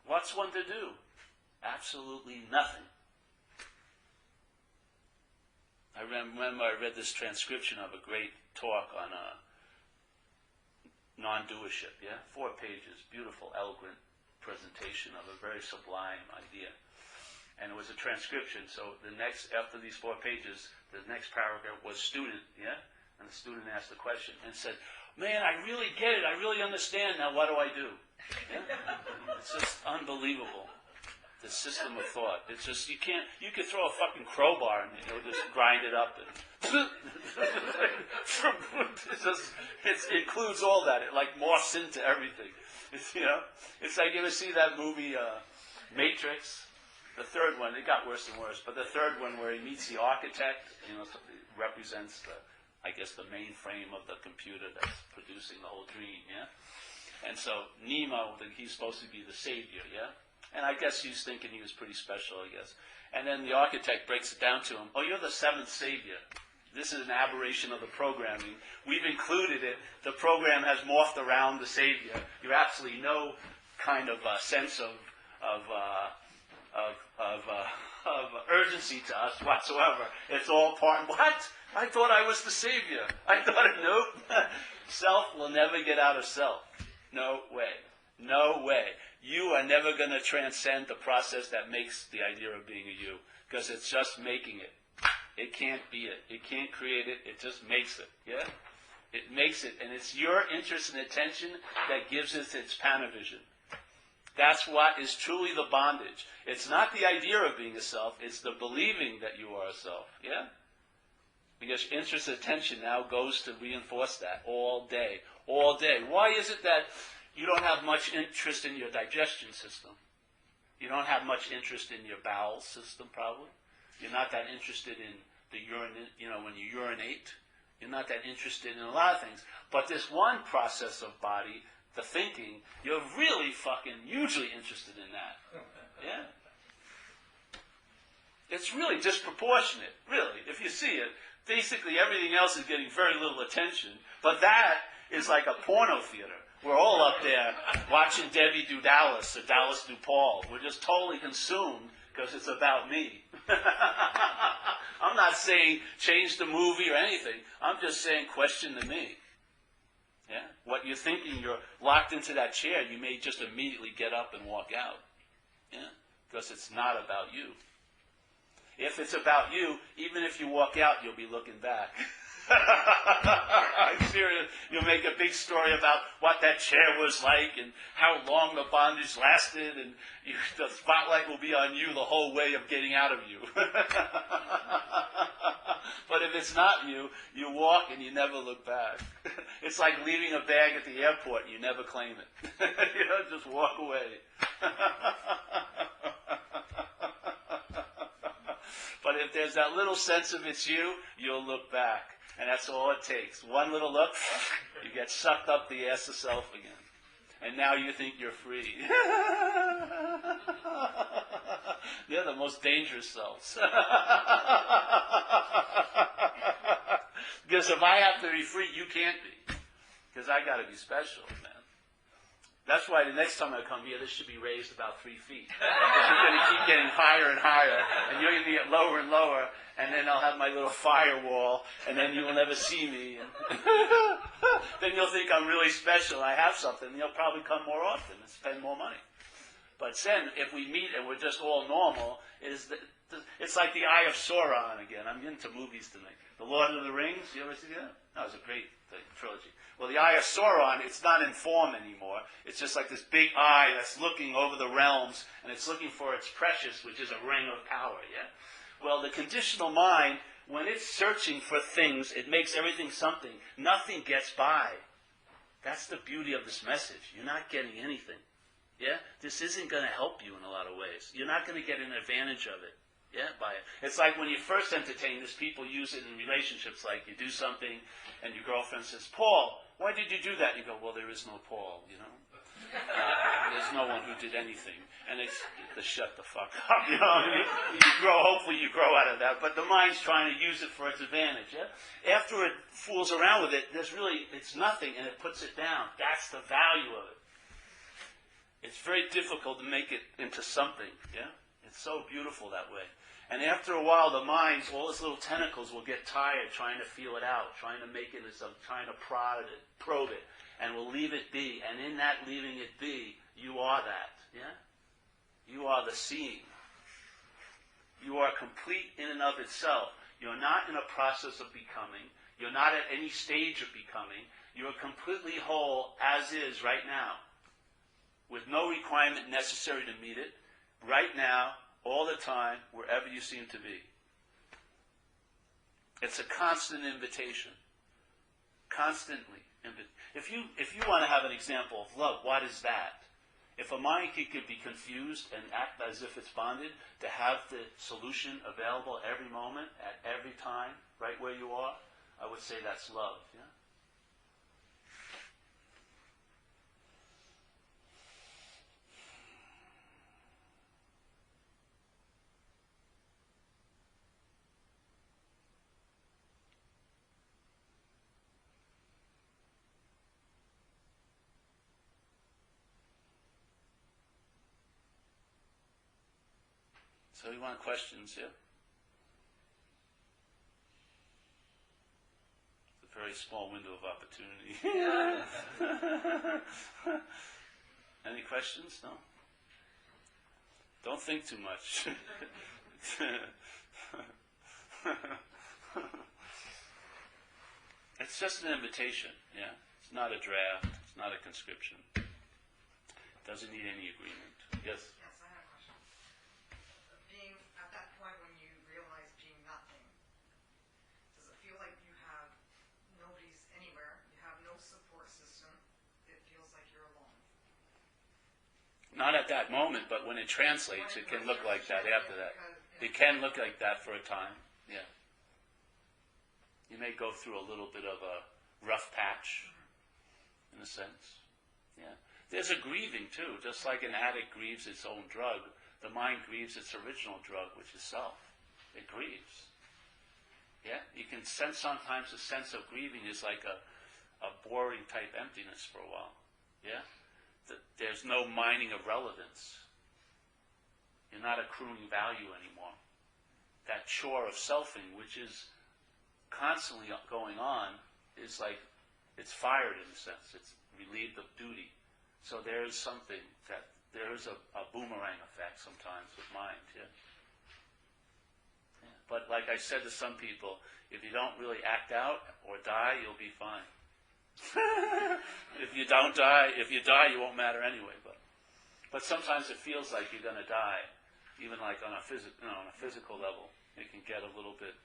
What's one to do? Absolutely nothing. I remember I read this transcription of a great talk on non-doership, 4 pages, beautiful, eloquent presentation of a very sublime idea. And it was a transcription, so after these 4 pages, the next paragraph was student, And the student asked the question and said, man, I really get it, I really understand, now what do I do? Yeah? It's just unbelievable. The system of thought. It's just, you could throw a fucking crowbar and it'll just grind it up. And it includes all that. It like morphs into everything. It's like, you ever see that movie, Matrix? The third one, it got worse and worse, but the third one where he meets the architect, represents the mainframe of the computer that's producing the whole dream, And so Nemo, he's supposed to be the savior, And I guess he's thinking he was pretty special, And then the architect breaks it down to him. Oh, you're the 7th savior. This is an aberration of the programming. We've included it. The program has morphed around the savior. You're absolutely no kind of sense of urgency to us whatsoever. It's all part. What? I thought I was the savior. I thought, nope. Self will never get out of self. No way. No way. You are never going to transcend the process that makes the idea of being a you, because it's just making it. It can't be it. It can't create it. It just makes it. It makes it, and it's your interest and attention that gives it its panavision. That's what is truly the bondage. It's not the idea of being a self. It's the believing that you are a self. Because interest and attention now goes to reinforce that all day. All day. Why is it that you don't have much interest in your digestion system? You don't have much interest in your bowel system, probably. You're not that interested in the urine, when you urinate. You're not that interested in a lot of things. But this one process of body, the thinking, you're really fucking hugely interested in that. Yeah? It's really disproportionate, really, if you see it. Basically, everything else is getting very little attention. But that is like a porno theater. We're all up there watching Debbie do Dallas or Dallas do Paul. We're just totally consumed because it's about me. I'm not saying change the movie or anything. I'm just saying question the me. Yeah? What you're thinking, you're locked into that chair, you may just immediately get up and walk out. Yeah? Because it's not about you. If it's about you, even if you walk out, you'll be looking back. I'm serious. You'll make a big story about what that chair was like and how long the bondage lasted, and the spotlight will be on you the whole way of getting out of you. But if it's not you, you walk and you never look back. It's like leaving a bag at the airport and you never claim it. Just walk away. But if there's that little sense of it's you, you'll look back. And that's all it takes. One little look, you get sucked up the ass of self again. And now you think you're free. They're the most dangerous selves. Because if I have to be free, you can't be. Because I got to be special, man. That's why the next time I come here, this should be raised about 3 feet. You're going to keep getting higher and higher, and you're going to get lower and lower, and then I'll have my little firewall, and then you will never see me. And then you'll think I'm really special. I have something. You'll probably come more often and spend more money. But then, if we meet and we're just all normal, it's like the Eye of Sauron again. I'm into movies tonight. The Lord of the Rings, you ever see that? That was a great trilogy. Well, the Eye of Sauron, it's not in form anymore. It's just like this big eye that's looking over the realms, and it's looking for its precious, which is a ring of power, yeah? Well, the conditional mind, when it's searching for things, it makes everything something. Nothing gets by. That's the beauty of this message. You're not getting anything. Yeah? This isn't going to help you in a lot of ways. You're not going to get an advantage of it. Yeah, by it. It's like when you first entertain this, people use it in relationships, like you do something and your girlfriend says, Paul, why did you do that? And you go, well, there is no Paul, there's no one who did anything. And it's to shut the fuck up, You hopefully you grow out of that. But the mind's trying to use it for its advantage, yeah? After it fools around with it, it's nothing, and it puts it down. That's the value of it. It's very difficult to make it into something, yeah? It's so beautiful that way. And after a while, the mind, all its little tentacles will get tired trying to feel it out, trying to make it into something, trying to probe it, and will leave it be. And in that leaving it be, you are that. Yeah? You are the seeing. You are complete in and of itself. You're not in a process of becoming. You're not at any stage of becoming. You are completely whole as is right now, with no requirement necessary to meet it, right now, all the time, wherever you seem to be. It's a constant invitation. Constantly. If you want to have an example of love, what is that? If a mind could be confused and act as if it's bonded, to have the solution available every moment, at every time, right where you are, I would say that's love. Yeah? So you want questions, yeah? It's a very small window of opportunity. Any questions? No? Don't think too much. It's just an invitation, yeah? It's not a draft. It's not a conscription. It doesn't need any agreement. Yes? Not at that moment, but when it translates, it can look like that after that. It can look like that for a time, yeah. You may go through a little bit of a rough patch, in a sense, yeah. There's a grieving, too. Just like an addict grieves its own drug, the mind grieves its original drug, which is self. It grieves. Yeah? You can sense sometimes a sense of grieving is like a boring type emptiness for a while. Yeah? There's no mining of relevance. You're not accruing value anymore. That chore of selfing, which is constantly going on, is like, it's fired in a sense. It's relieved of duty. So there is something that, there is a boomerang effect sometimes with mind, yeah? Yeah. But like I said to some people, if you don't really act out or die, you'll be fine. If you don't die, if you die, you won't matter anyway. But sometimes it feels like you're going to die, even like on a physical level. It can get a little bit,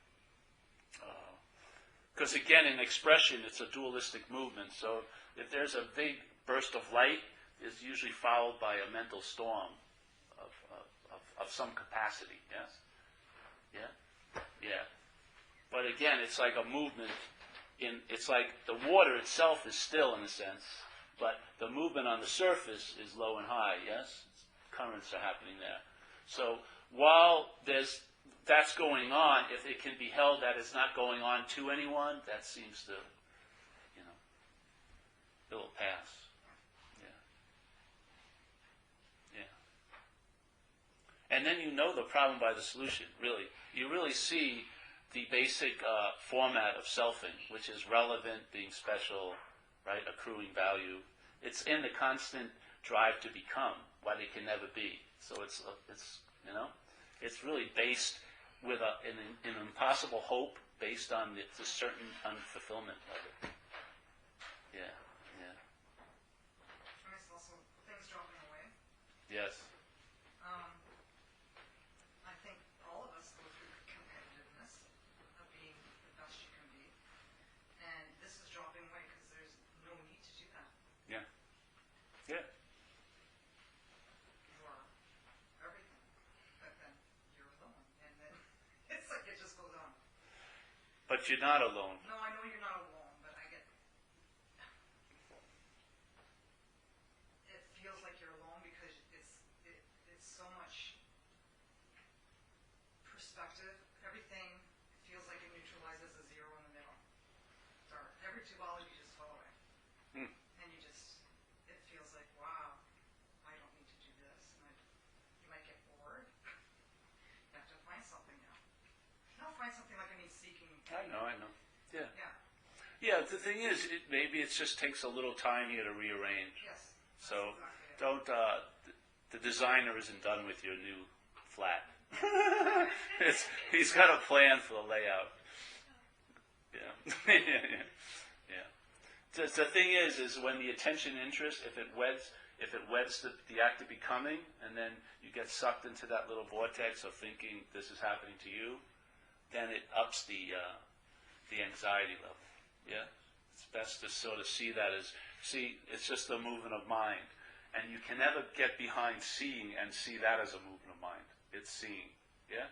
because again, in expression, it's a dualistic movement. So if there's a big burst of light, it's usually followed by a mental storm of some capacity. Yes, yeah, yeah. But again, it's like a movement. It's like the water itself is still in a sense, but the movement on the surface is low and high, yes? Currents are happening there. So while that's going on, if it can be held that it's not going on to anyone, that seems to, it'll pass. Yeah. Yeah. And then you know the problem by the solution, really. You really see the basic format of selfing, which is relevant, being special, right, accruing value. It's in the constant drive to become what it can never be. So it's really based with an impossible hope based on the certain unfulfillment of it. Yeah, yeah. And it's also things dropping away. Yes. I think all of us go through competitiveness of being the best you can be. And this is dropping away because there's no need to do that. Yeah. Yeah. You are everything. But then you're alone. And then it's like it just goes on. But you're not alone. No, I know you're not alone, but I get... It feels like you're alone because it's so much perspective. Everything feels like it neutralizes a zero in the middle. Dark. Every duality just fell away. And you just, it feels like, wow, I don't need to do this. And you might get bored. You have to find something now. Not find something like I mean seeking. I know. Yeah. Yeah. Yeah, the thing is, maybe it just takes a little time here to rearrange. Yes. So Exactly it. don't, the designer isn't done with your new flat. He's got a plan for the layout. Yeah. Yeah. The thing is when the attention interest, if it weds the act of becoming, and then you get sucked into that little vortex of thinking this is happening to you, then it ups the anxiety level. Yeah? It's best to sort of see that as, it's just a movement of mind. And you can never get behind seeing and see that as a movement of mind. It's seeing. Yeah?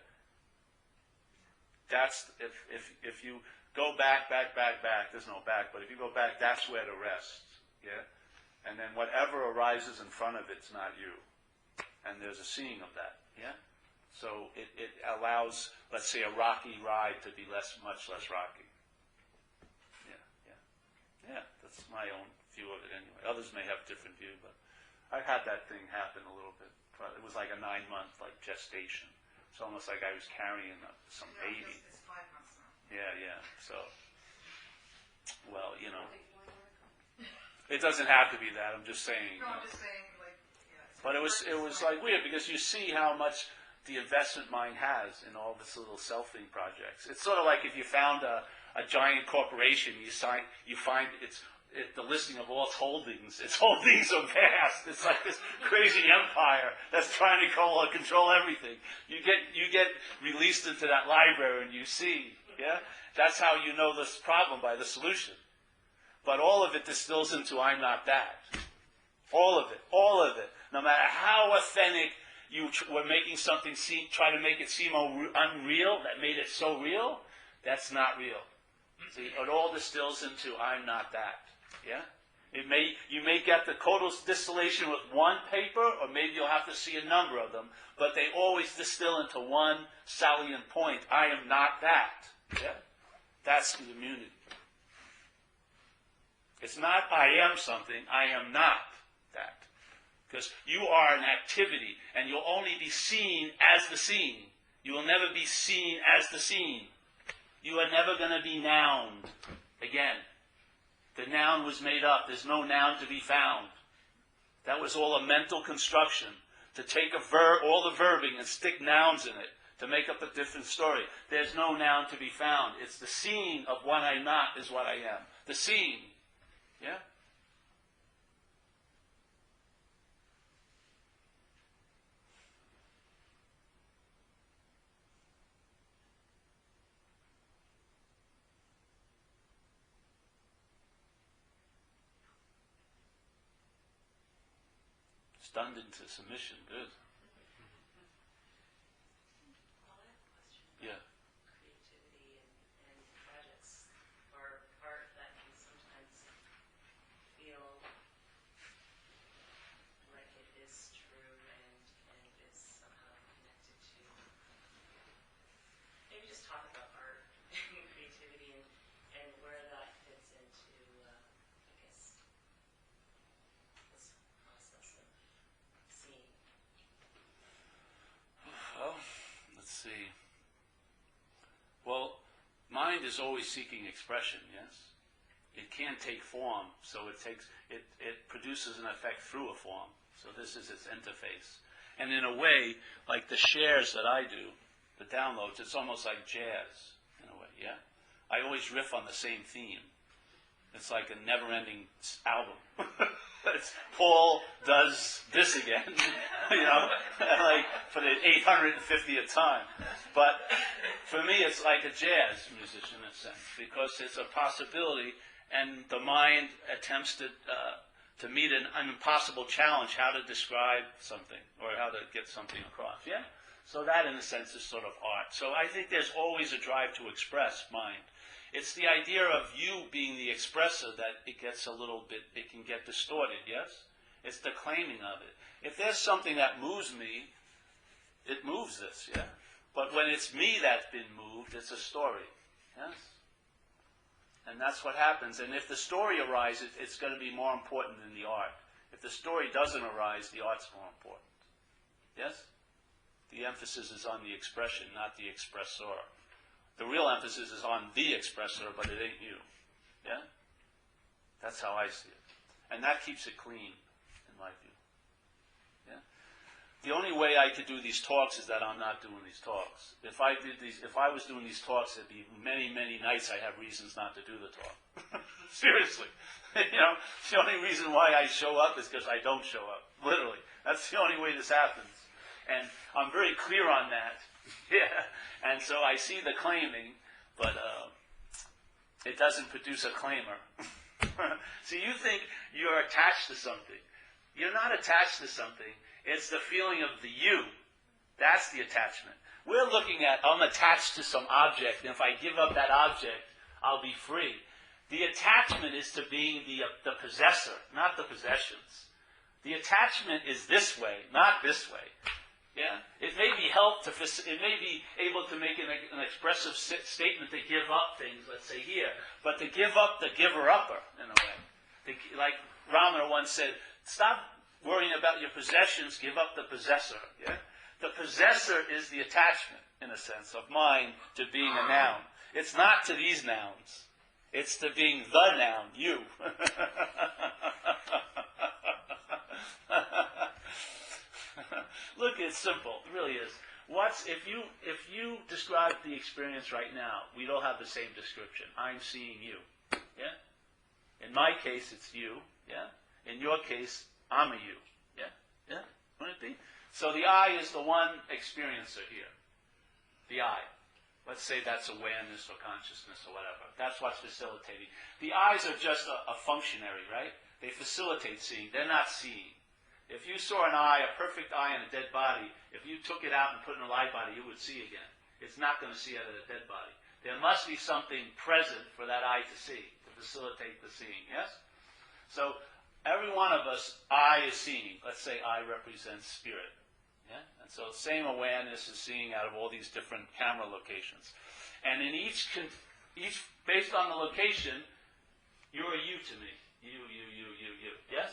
That's, if you go back, there's no back, but if you go back, that's where to rest. Yeah? And then whatever arises in front of it's not you. And there's a seeing of that. Yeah? So it allows, let's say, a rocky ride to be much less rocky. Yeah, that's my own view of it anyway. Others may have a different view, but I had that thing happen a little bit. It was like a 9-month gestation. It's almost like I was carrying some baby. It's 5 months now. Yeah. So, well, it doesn't have to be that. I'm just saying. No, I'm just saying, like, yeah. But it was like weird because you see how much the investment mind has in all this little selfing projects. It's sort of like if you found a giant corporation, you find the listing of all its holdings. Its holdings are vast. It's like this crazy empire that's trying to control everything. You get released into that library and you see, yeah? That's how you know this problem by the solution. But all of it distills into I'm not that. All of it. No matter how authentic you were making something try to make it seem unreal, that made it so real, that's not real. See, it all distills into, I'm not that. Yeah? You may get the total distillation with one paper, or maybe you'll have to see a number of them, but they always distill into one salient point. I am not that. Yeah? That's the immunity. It's not I am something, I am not that. Because you are an activity, and you'll only be seen as the seen. You will never be seen as the seen. You are never going to be nouned again. The noun was made up. There's no noun to be found. That was all a mental construction to take all the verbing and stick nouns in it to make up a different story. There's no noun to be found. It's the seen of what I'm not is what I am. The seen. Yeah? Stunned into submission. Good. Well, I have a question Yeah. about creativity and projects or art that can sometimes feel like it is true and is somehow connected to. Maybe just talk about art and creativity and where that fits into, I guess, this process of seeing. Well, let's see. Well, mind is always seeking expression, yes? It can't take form, so it produces an effect through a form. So this is its interface. And in a way, like the shares that I do, the downloads, it's almost like jazz, in a way, yeah? I always riff on the same theme. It's like a never-ending album. Paul does this again, like for the 850th time. But for me, it's like a jazz musician in a sense, because it's a possibility, and the mind attempts to meet an impossible challenge, how to describe something, or how to get something across, yeah? So that, in a sense, is sort of art. So I think there's always a drive to express mind. It's the idea of you being the expressor that it gets a little bit, it can get distorted, yes? It's the claiming of it. If there's something that moves me, it moves this, yeah? But when it's me that's been moved, it's a story, yes? And that's what happens. And if the story arises, it's going to be more important than the art. If the story doesn't arise, the art's more important. Yes? The emphasis is on the expression, not the expressor. The real emphasis is on the expressor, but it ain't you. Yeah? That's how I see it. And that keeps it clean, in my view. Yeah? The only way I could do these talks is that I'm not doing these talks. If I was doing these talks, there'd be many, many nights I have reasons not to do the talk. Seriously. The only reason why I show up is because I don't show up. Literally. That's the only way this happens. And I'm very clear on that. Yeah. And so I see the claiming, but it doesn't produce a claimer. See, you think you're attached to something. You're not attached to something. It's the feeling of the you. That's the attachment. We're looking at, I'm attached to some object, and if I give up that object, I'll be free. The attachment is to being the possessor, not the possessions. The attachment is this way, not this way. Yeah, it may be it may be able to make an expressive statement to give up things, let's say here, but to give up the giver-upper, in a way. Like Ramana once said, stop worrying about your possessions, give up the possessor. Yeah, the possessor is the attachment, in a sense, of mind to being a noun. It's not to these nouns. It's to being the noun, you. Look, it's simple. It really is. If you describe the experience right now, we'd all have the same description. I'm seeing you. Yeah? In my case, it's you. Yeah? In your case, I'm a you. Yeah? Yeah? Wouldn't it be? So the I is the one experiencer here. The I. Let's say that's awareness or consciousness or whatever. That's what's facilitating. The eyes are just a functionary, right? They facilitate seeing. They're not seeing. If you saw an eye, a perfect eye in a dead body, if you took it out and put it in a live body, it would see again. It's not going to see out of a dead body. There must be something present for that eye to see, to facilitate the seeing, yes? So, every one of us, eye is seeing. Let's say eye represents spirit. Yeah? And so, same awareness is seeing out of all these different camera locations. And in each based on the location, you're a you to me. You. Yes?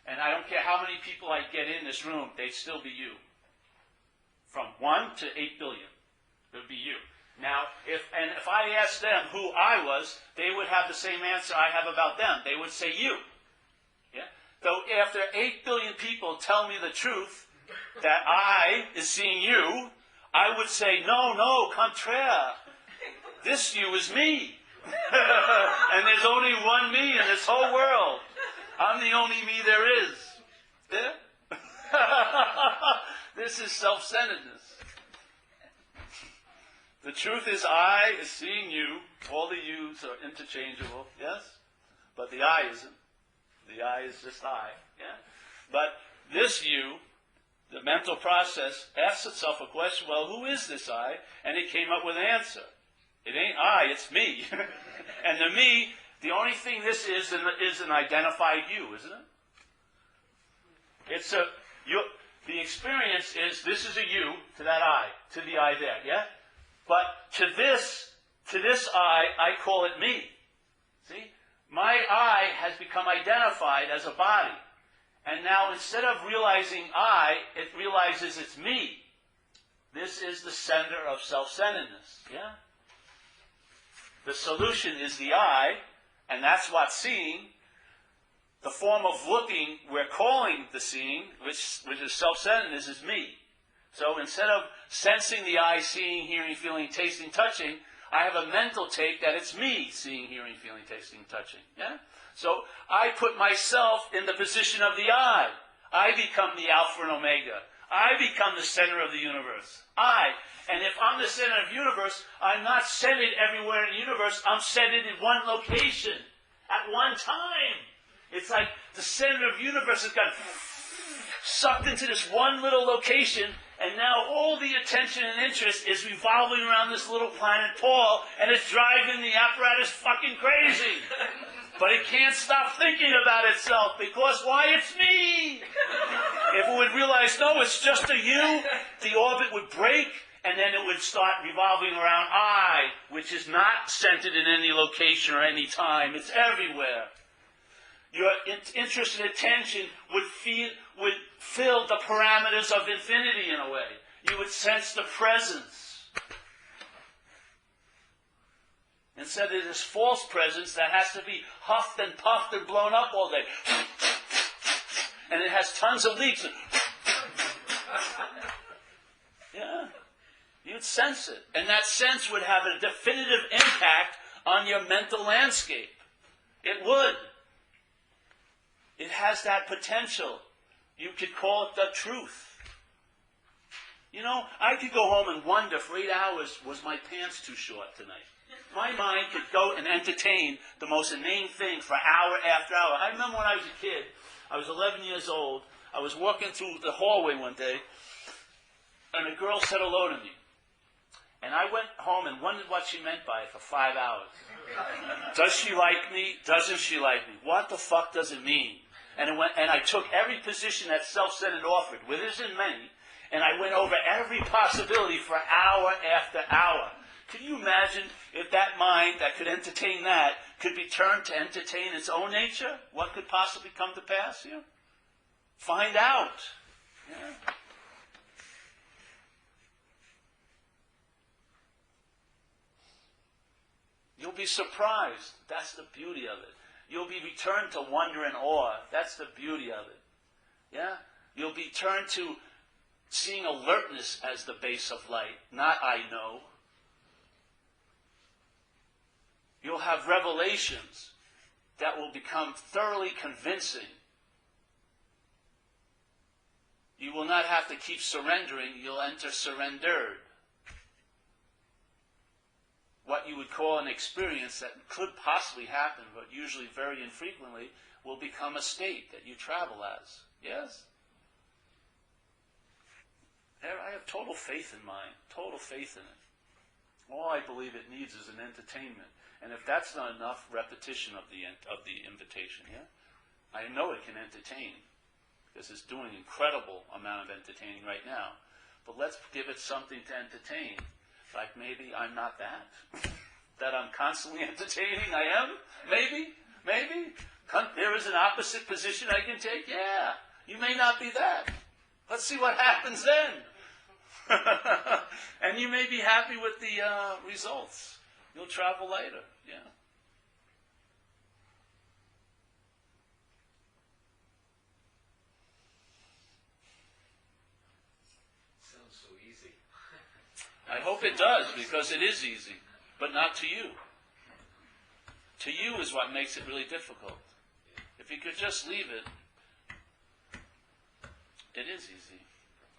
And I don't care how many people I get in this room, they'd still be you. From 1 to 8 billion, it would be you. Now, if I asked them who I was, they would have the same answer I have about them. They would say you. Yeah? So after 8 billion people tell me the truth, that I is seeing you, I would say, no, contraire. This you is me. And there's only one me in this whole world. I'm the only me there is. Yeah? This is self-centeredness. The truth is I is seeing you. All the yous are interchangeable, yes? But the I isn't. The I is just I. Yeah? But this you, the mental process, asks itself a question, well, who is this I? And it came up with an answer. It ain't I, it's me. And the me, the only thing this is an identified you, isn't it? The experience is, this is a you to that I, to the I there, yeah? But to this I call it me. See? My I has become identified as a body. And now instead of realizing I, it realizes it's me. This is the center of self-centeredness. Yeah? The solution is the I, and that's what's seeing. The form of looking we're calling the seeing, which is self-centeredness, is me. So instead of sensing the I, seeing, hearing, feeling, tasting, touching, I have a mental take that it's me seeing, hearing, feeling, tasting, touching. Yeah? So I put myself in the position of the I. I become the Alpha and Omega. I become the center of the universe. I. And if I'm the center of the universe, I'm not centered everywhere in the universe. I'm centered in one location at one time. It's like the center of the universe has got sucked into this one little location, and now all the attention and interest is revolving around this little planet Paul, and it's driving the apparatus fucking crazy. But it can't stop thinking about itself, because why? It's me! If it would realize, no, it's just a you, the orbit would break, and then it would start revolving around I, which is not centered in any location or any time. It's everywhere. Your interest and attention would fill the parameters of infinity in a way. You would sense the presence. Instead of this false presence that has to be huffed and puffed and blown up all day. And it has tons of leaks. Yeah. You'd sense it. And that sense would have a definitive impact on your mental landscape. It would. It has that potential. You could call it the truth. You know, I could go home and wonder for 8 hours, was my pants too short tonight? My mind could go and entertain the most inane thing for hour after hour. I remember when I was a kid, I was 11 years old, I was walking through the hallway one day, and a girl said hello to me. And I went home and wondered what she meant by it for 5 hours. Does she like me? Doesn't she like me? What the fuck does it mean? And I took every position that self-centered offered, with isn't many, and I went over every possibility for hour after hour. Can you imagine if that mind that could entertain that could be turned to entertain its own nature? What could possibly come to pass here? Find out. Yeah. You'll be surprised. That's the beauty of it. You'll be returned to wonder and awe. That's the beauty of it. Yeah? You'll be turned to seeing alertness as the base of light, not I know. You'll have revelations that will become thoroughly convincing. You will not have to keep surrendering. You'll enter surrendered. What you would call an experience that could possibly happen, but usually very infrequently, will become a state that you travel as. Yes? I have total faith in mine, total faith in it. All I believe it needs is an entertainment. And if that's not enough, repetition of the invitation, yeah? I know it can entertain, because it's doing an incredible amount of entertaining right now. But let's give it something to entertain. Like maybe I'm not that. That I'm constantly entertaining, I am? Maybe? There is an opposite position I can take? Yeah. You may not be that. Let's see what happens then. And you may be happy with the results. You'll travel later, yeah. Sounds so easy. I hope it does, because it is easy, but not to you. To you is what makes it really difficult. If you could just leave it, it is easy.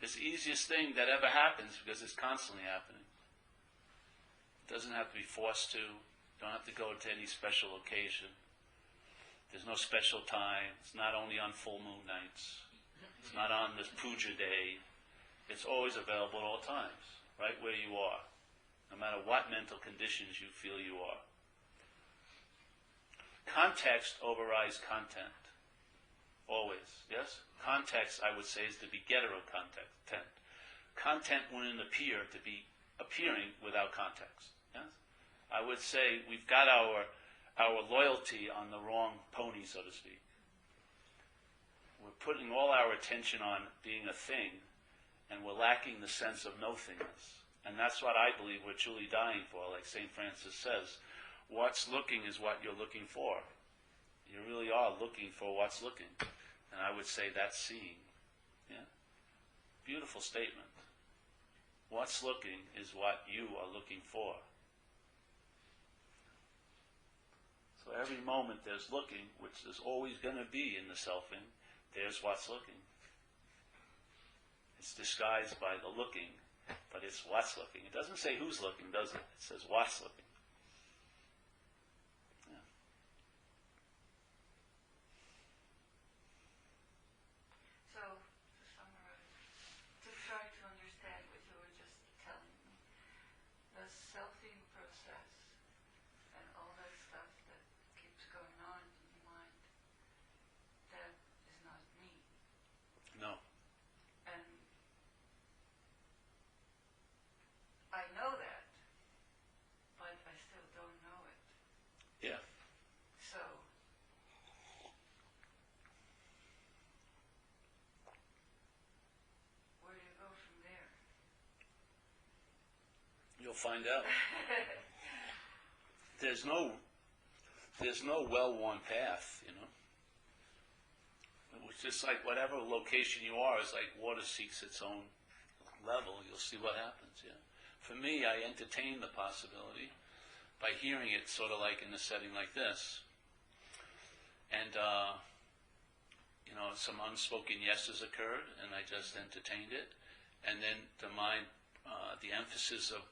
It's the easiest thing that ever happens because it's constantly happening. It doesn't have to be forced to. You don't have to go to any special occasion. There's no special time. It's not only on full moon nights. It's not on this puja day. It's always available at all times, right where you are, no matter what mental conditions you feel you are. Context overrides content. Always, yes? Context, I would say, is the begetter of content. Content wouldn't appear to be appearing without context. Yes? I would say we've got our loyalty on the wrong pony, so to speak. We're putting all our attention on being a thing, and we're lacking the sense of no-thingness. And that's what I believe we're truly dying for, like St. Francis says. What's looking is what you're looking for. You really are looking for what's looking. And I would say that's seeing. Yeah? Beautiful statement. What's looking is what you are looking for. So every moment there's looking, which there's always going to be in the selfing, there's what's looking. It's disguised by the looking, but it's what's looking. It doesn't say who's looking, does it? It says what's looking. Selfing process and all that stuff that keeps going on in your mind, that is not me. No. And I know that, but I still don't know it. Yeah. So where do you go from there? You'll find out. There's no well-worn path, you know. It's just like whatever location you are, is like water seeks its own level. You'll see what happens, yeah. For me, I entertain the possibility by hearing it sort of like in a setting like this. And, some unspoken yeses occurred, and I just entertained it. And then the mind, the emphasis of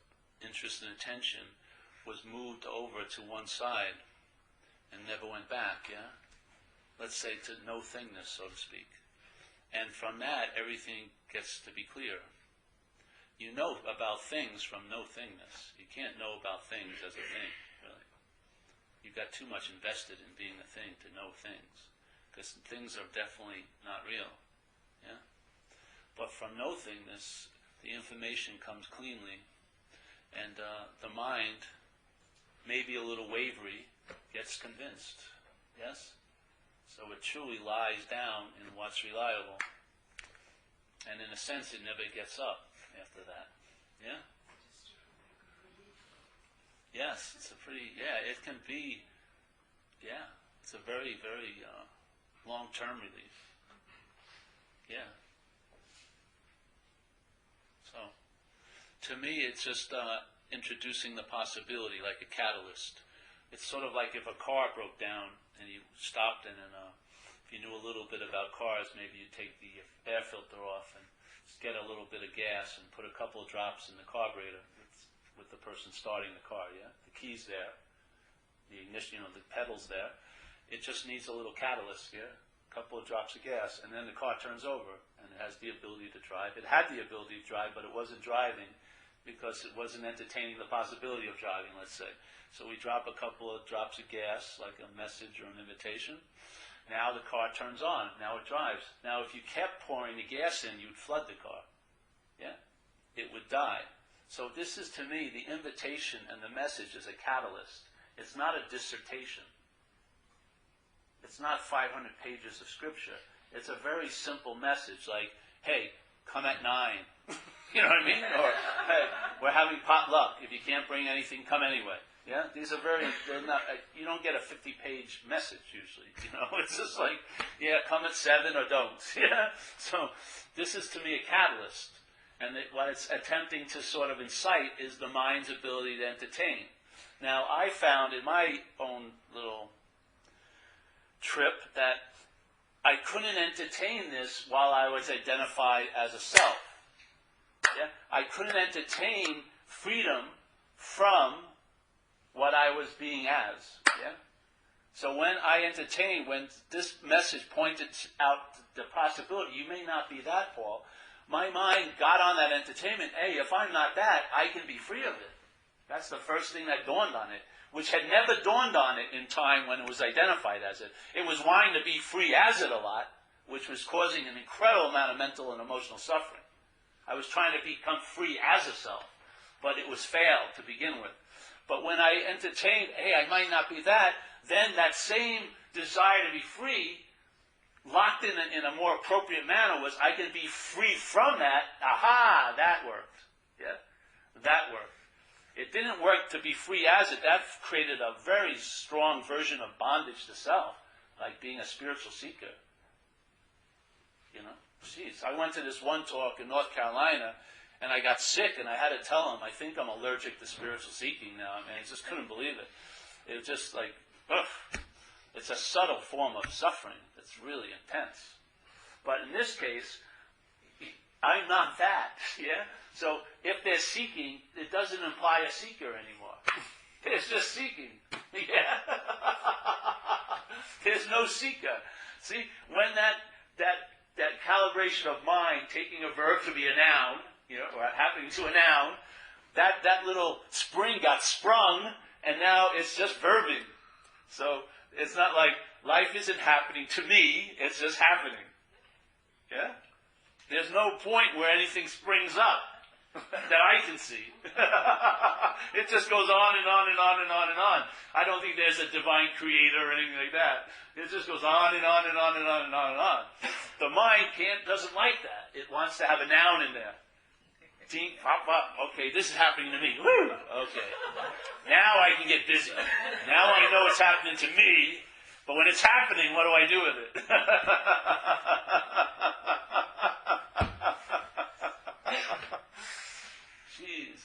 interest and attention was moved over to one side and never went back, yeah? Let's say to no-thingness, so to speak. And from that, everything gets to be clear. You know about things from no-thingness. You can't know about things as a thing, really. You've got too much invested in being a thing to know things, because things are definitely not real, yeah? But from no-thingness, the information comes cleanly, and the mind, maybe a little wavery, gets convinced. Yes? So it truly lies down in what's reliable. And in a sense, it never gets up after that. Yeah? Yes, it's a pretty, it can be, it's a very, very long-term relief. Yeah. So, to me, it's just introducing the possibility, like a catalyst. It's sort of like if a car broke down and you stopped it, and if you knew a little bit about cars, maybe you take the air filter off and get a little bit of gas and put a couple of drops in the carburetor with the person starting the car, yeah? The key's there, the ignition, the pedal's there. It just needs a little catalyst, yeah? a couple of drops of gas, and then the car turns over, and it has the ability to drive. It had the ability to drive, but it wasn't driving because it wasn't entertaining the possibility of driving, let's say. So we drop a couple of drops of gas, like a message or an invitation. Now the car turns on. Now it drives. Now if you kept pouring the gas in, you'd flood the car. Yeah? It would die. So this is, to me, the invitation and the message is a catalyst. It's not a dissertation. It's not 500 pages of scripture. It's a very simple message like, hey, come at 9. You know what I mean? Or, hey, we're having potluck. If you can't bring anything, come anyway. Yeah? These are they're not, you don't get a 50-page message usually. You know, it's just like, yeah, come at 7 or don't. Yeah? So this is, to me, a catalyst. And what it's attempting to sort of incite is the mind's ability to entertain. Now, I found in my own little trip that I couldn't entertain this while I was identified as a self. Yeah? I couldn't entertain freedom from what I was being as. Yeah? So when I entertained, when this message pointed out the possibility, you may not be that, Paul, my mind got on that entertainment. Hey, if I'm not that, I can be free of it. That's the first thing that dawned on it, which had never dawned on it in time when it was identified as it. It was wanting to be free as it a lot, which was causing an incredible amount of mental and emotional suffering. I was trying to become free as a self, but it was failed to begin with. But when I entertained, hey, I might not be that, then that same desire to be free, locked in a more appropriate manner, was I can be free from that. Aha, that worked. Yeah, that worked. It didn't work to be free as it. That created a very strong version of bondage to self, like being a spiritual seeker. You know, jeez, I went to this one talk in North Carolina, and I got sick, and I had to tell him, I think I'm allergic to spiritual seeking now. I mean, I just couldn't believe it. It was just like, ugh. It's a subtle form of suffering that's really intense. But in this case, I'm not that, yeah? So if they're seeking, it doesn't imply a seeker anymore. There's just seeking, yeah? There's no seeker. See, when that calibration of mind, taking a verb to be a noun, you know, or happening to a noun, that little spring got sprung, and now it's just verbing. So it's not like life isn't happening to me, it's just happening. Yeah? There's no point where anything springs up that I can see. It just goes on and on and on and on and on. I don't think there's a divine creator or anything like that. It just goes on and on and on and on and on and on. The mind doesn't like that. It wants to have a noun in there. Tink, pop, pop. Okay, this is happening to me. Woo! Okay. Now I can get busy. Now I know it's happening to me, but when it's happening, what do I do with it? Jeez.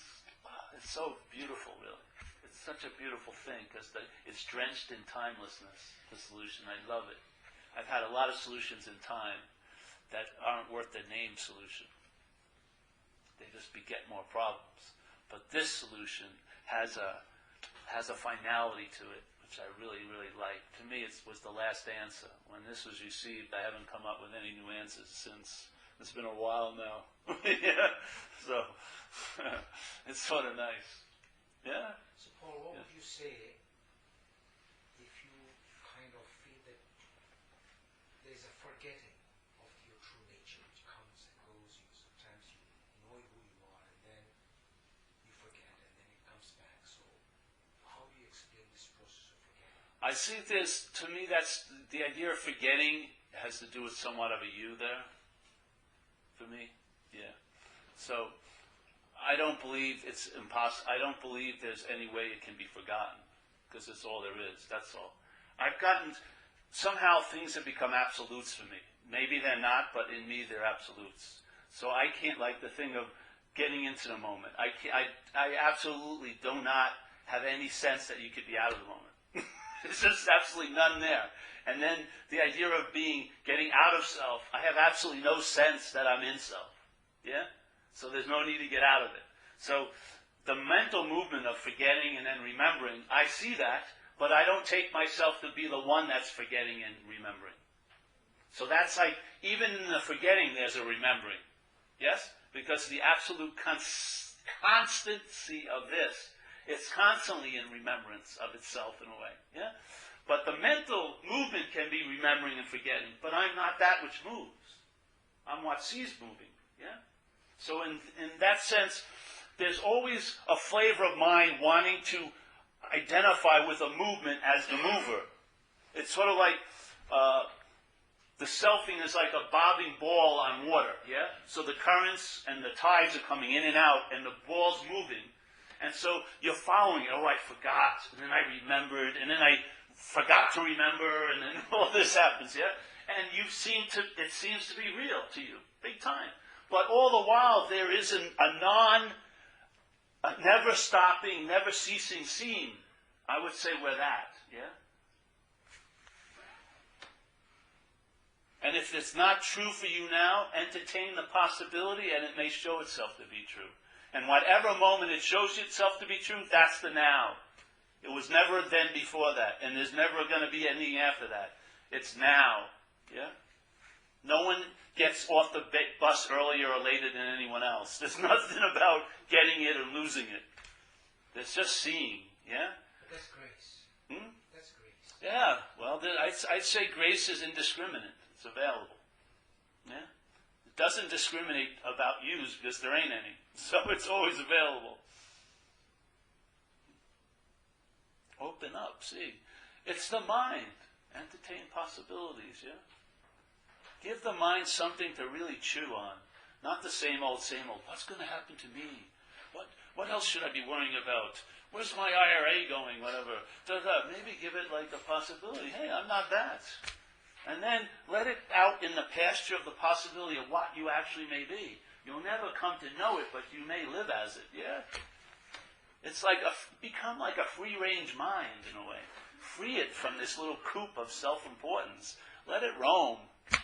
It's so beautiful, really. It's such a beautiful thing because it's drenched in timelessness, the solution. I love it. I've had a lot of solutions in time that aren't worth the name solution. They just beget more problems. But this solution has a finality to it, which I really, really like. To me, it was the last answer. When this was received, I haven't come up with any new answers since. It's been a while now. Yeah. So, it's sort of nice. Yeah? So Paul, what would you say if you kind of feel that there's a forgetting of your true nature which comes and goes? Sometimes you know who you are and then you forget and then it comes back. So how do you explain this process of forgetting? I see this, to me, that's the idea of forgetting has to do with somewhat of a you there. For me, yeah. So, I don't believe it's impossible. I don't believe there's any way it can be forgotten, because it's all there is. That's all. I've gotten, somehow things have become absolutes for me. Maybe they're not, but in me they're absolutes. So I can't, like the thing of getting into the moment. I absolutely do not have any sense that you could be out of the moment. There's just absolutely none there. And then the idea of getting out of self, I have absolutely no sense that I'm in self. Yeah? So there's no need to get out of it. So the mental movement of forgetting and then remembering, I see that, but I don't take myself to be the one that's forgetting and remembering. So that's like, even in the forgetting, there's a remembering. Yes? Because the absolute constancy of this, it's constantly in remembrance of itself in a way. Yeah? But the mental movement can be remembering and forgetting. But I'm not that which moves. I'm what sees moving. Yeah? So in that sense, there's always a flavor of mind wanting to identify with a movement as the mover. It's sort of like the selfing is like a bobbing ball on water. Yeah? So the currents and the tides are coming in and out, and the ball's moving. And so you're following it. Oh, I forgot, and then I remembered, and then I forgot to remember, and then all this happens, yeah? And it seems to be real to you, big time. But all the while, there is a never stopping, never ceasing seeing. I would say we're that, yeah? And if it's not true for you now, entertain the possibility, and it may show itself to be true. And whatever moment it shows itself to be true, that's the now. It was never then before that, and there's never going to be anything after that. It's now. Yeah? No one gets off the bus earlier or later than anyone else. There's nothing about getting it or losing it. It's just seeing. Yeah? But that's grace. That's grace. Yeah. Well, I'd say grace is indiscriminate. It's available. Yeah? It doesn't discriminate about use because there ain't any. So it's always available. Open up, see. It's the mind. Entertain possibilities, yeah? Give the mind something to really chew on. Not the same old, what's going to happen to me? What else should I be worrying about? Where's my IRA going? Whatever. Maybe give it like a possibility. Hey, I'm not that. And then let it out in the pasture of the possibility of what you actually may be. You'll never come to know it, but you may live as it, yeah? It's like become like a free-range mind, in a way. Free it from this little coop of self-importance. Let it roam. Yeah.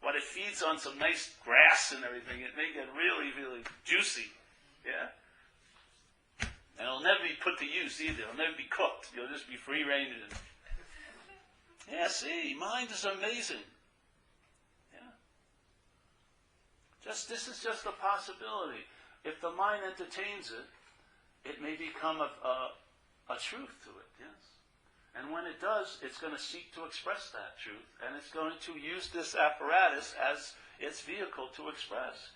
What it feeds on some nice grass and everything, it may get really, really juicy. Yeah? And it'll never be put to use either. It'll never be cooked. You'll just be free-ranged. Yeah, see, mind is amazing. Yeah. This is just a possibility. If the mind entertains it, it may become a truth to it, yes. And when it does, it's going to seek to express that truth, and it's going to use this apparatus as its vehicle to express.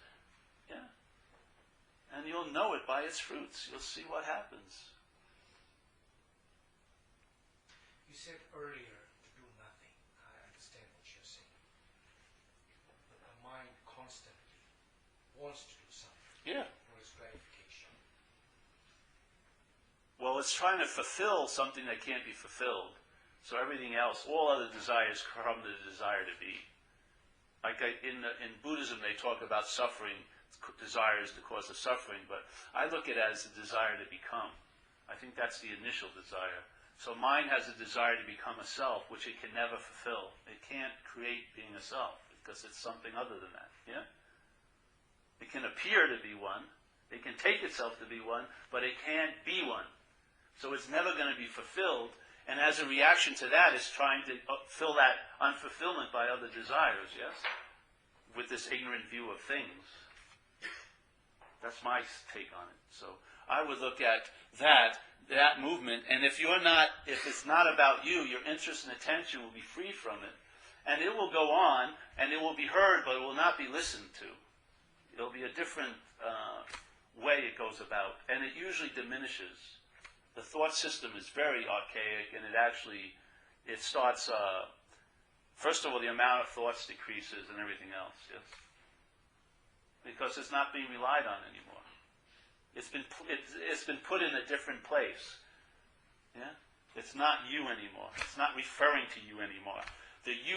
Yeah. And you'll know it by its fruits. You'll see what happens. You said earlier to do nothing. I understand what you're saying. But the mind constantly wants to do something. Yeah. For its gratification. Well, it's trying to fulfill something that can't be fulfilled. So everything else, all other desires come to the desire to be. Like in Buddhism, they talk about suffering, desires to cause the suffering, but I look at it as a desire to become. I think that's the initial desire. So mind has a desire to become a self, which it can never fulfill. It can't create being a self, because it's something other than that. Yeah? It can appear to be one. It can take itself to be one, but it can't be one. So it's never going to be fulfilled, and as a reaction to that, it's trying to fill that unfulfillment by other desires, yes? With this ignorant view of things. That's my take on it. So I would look at that movement, and if it's not about you, your interest and attention will be free from it, and it will go on, and it will be heard, but it will not be listened to. It'll be a different way it goes about, and it usually diminishes. The thought system is very archaic, and it starts, first of all, the amount of thoughts decreases and everything else, yes? Because it's not being relied on anymore. It's been put in a different place. Yeah? It's not you anymore. It's not referring to you anymore. The you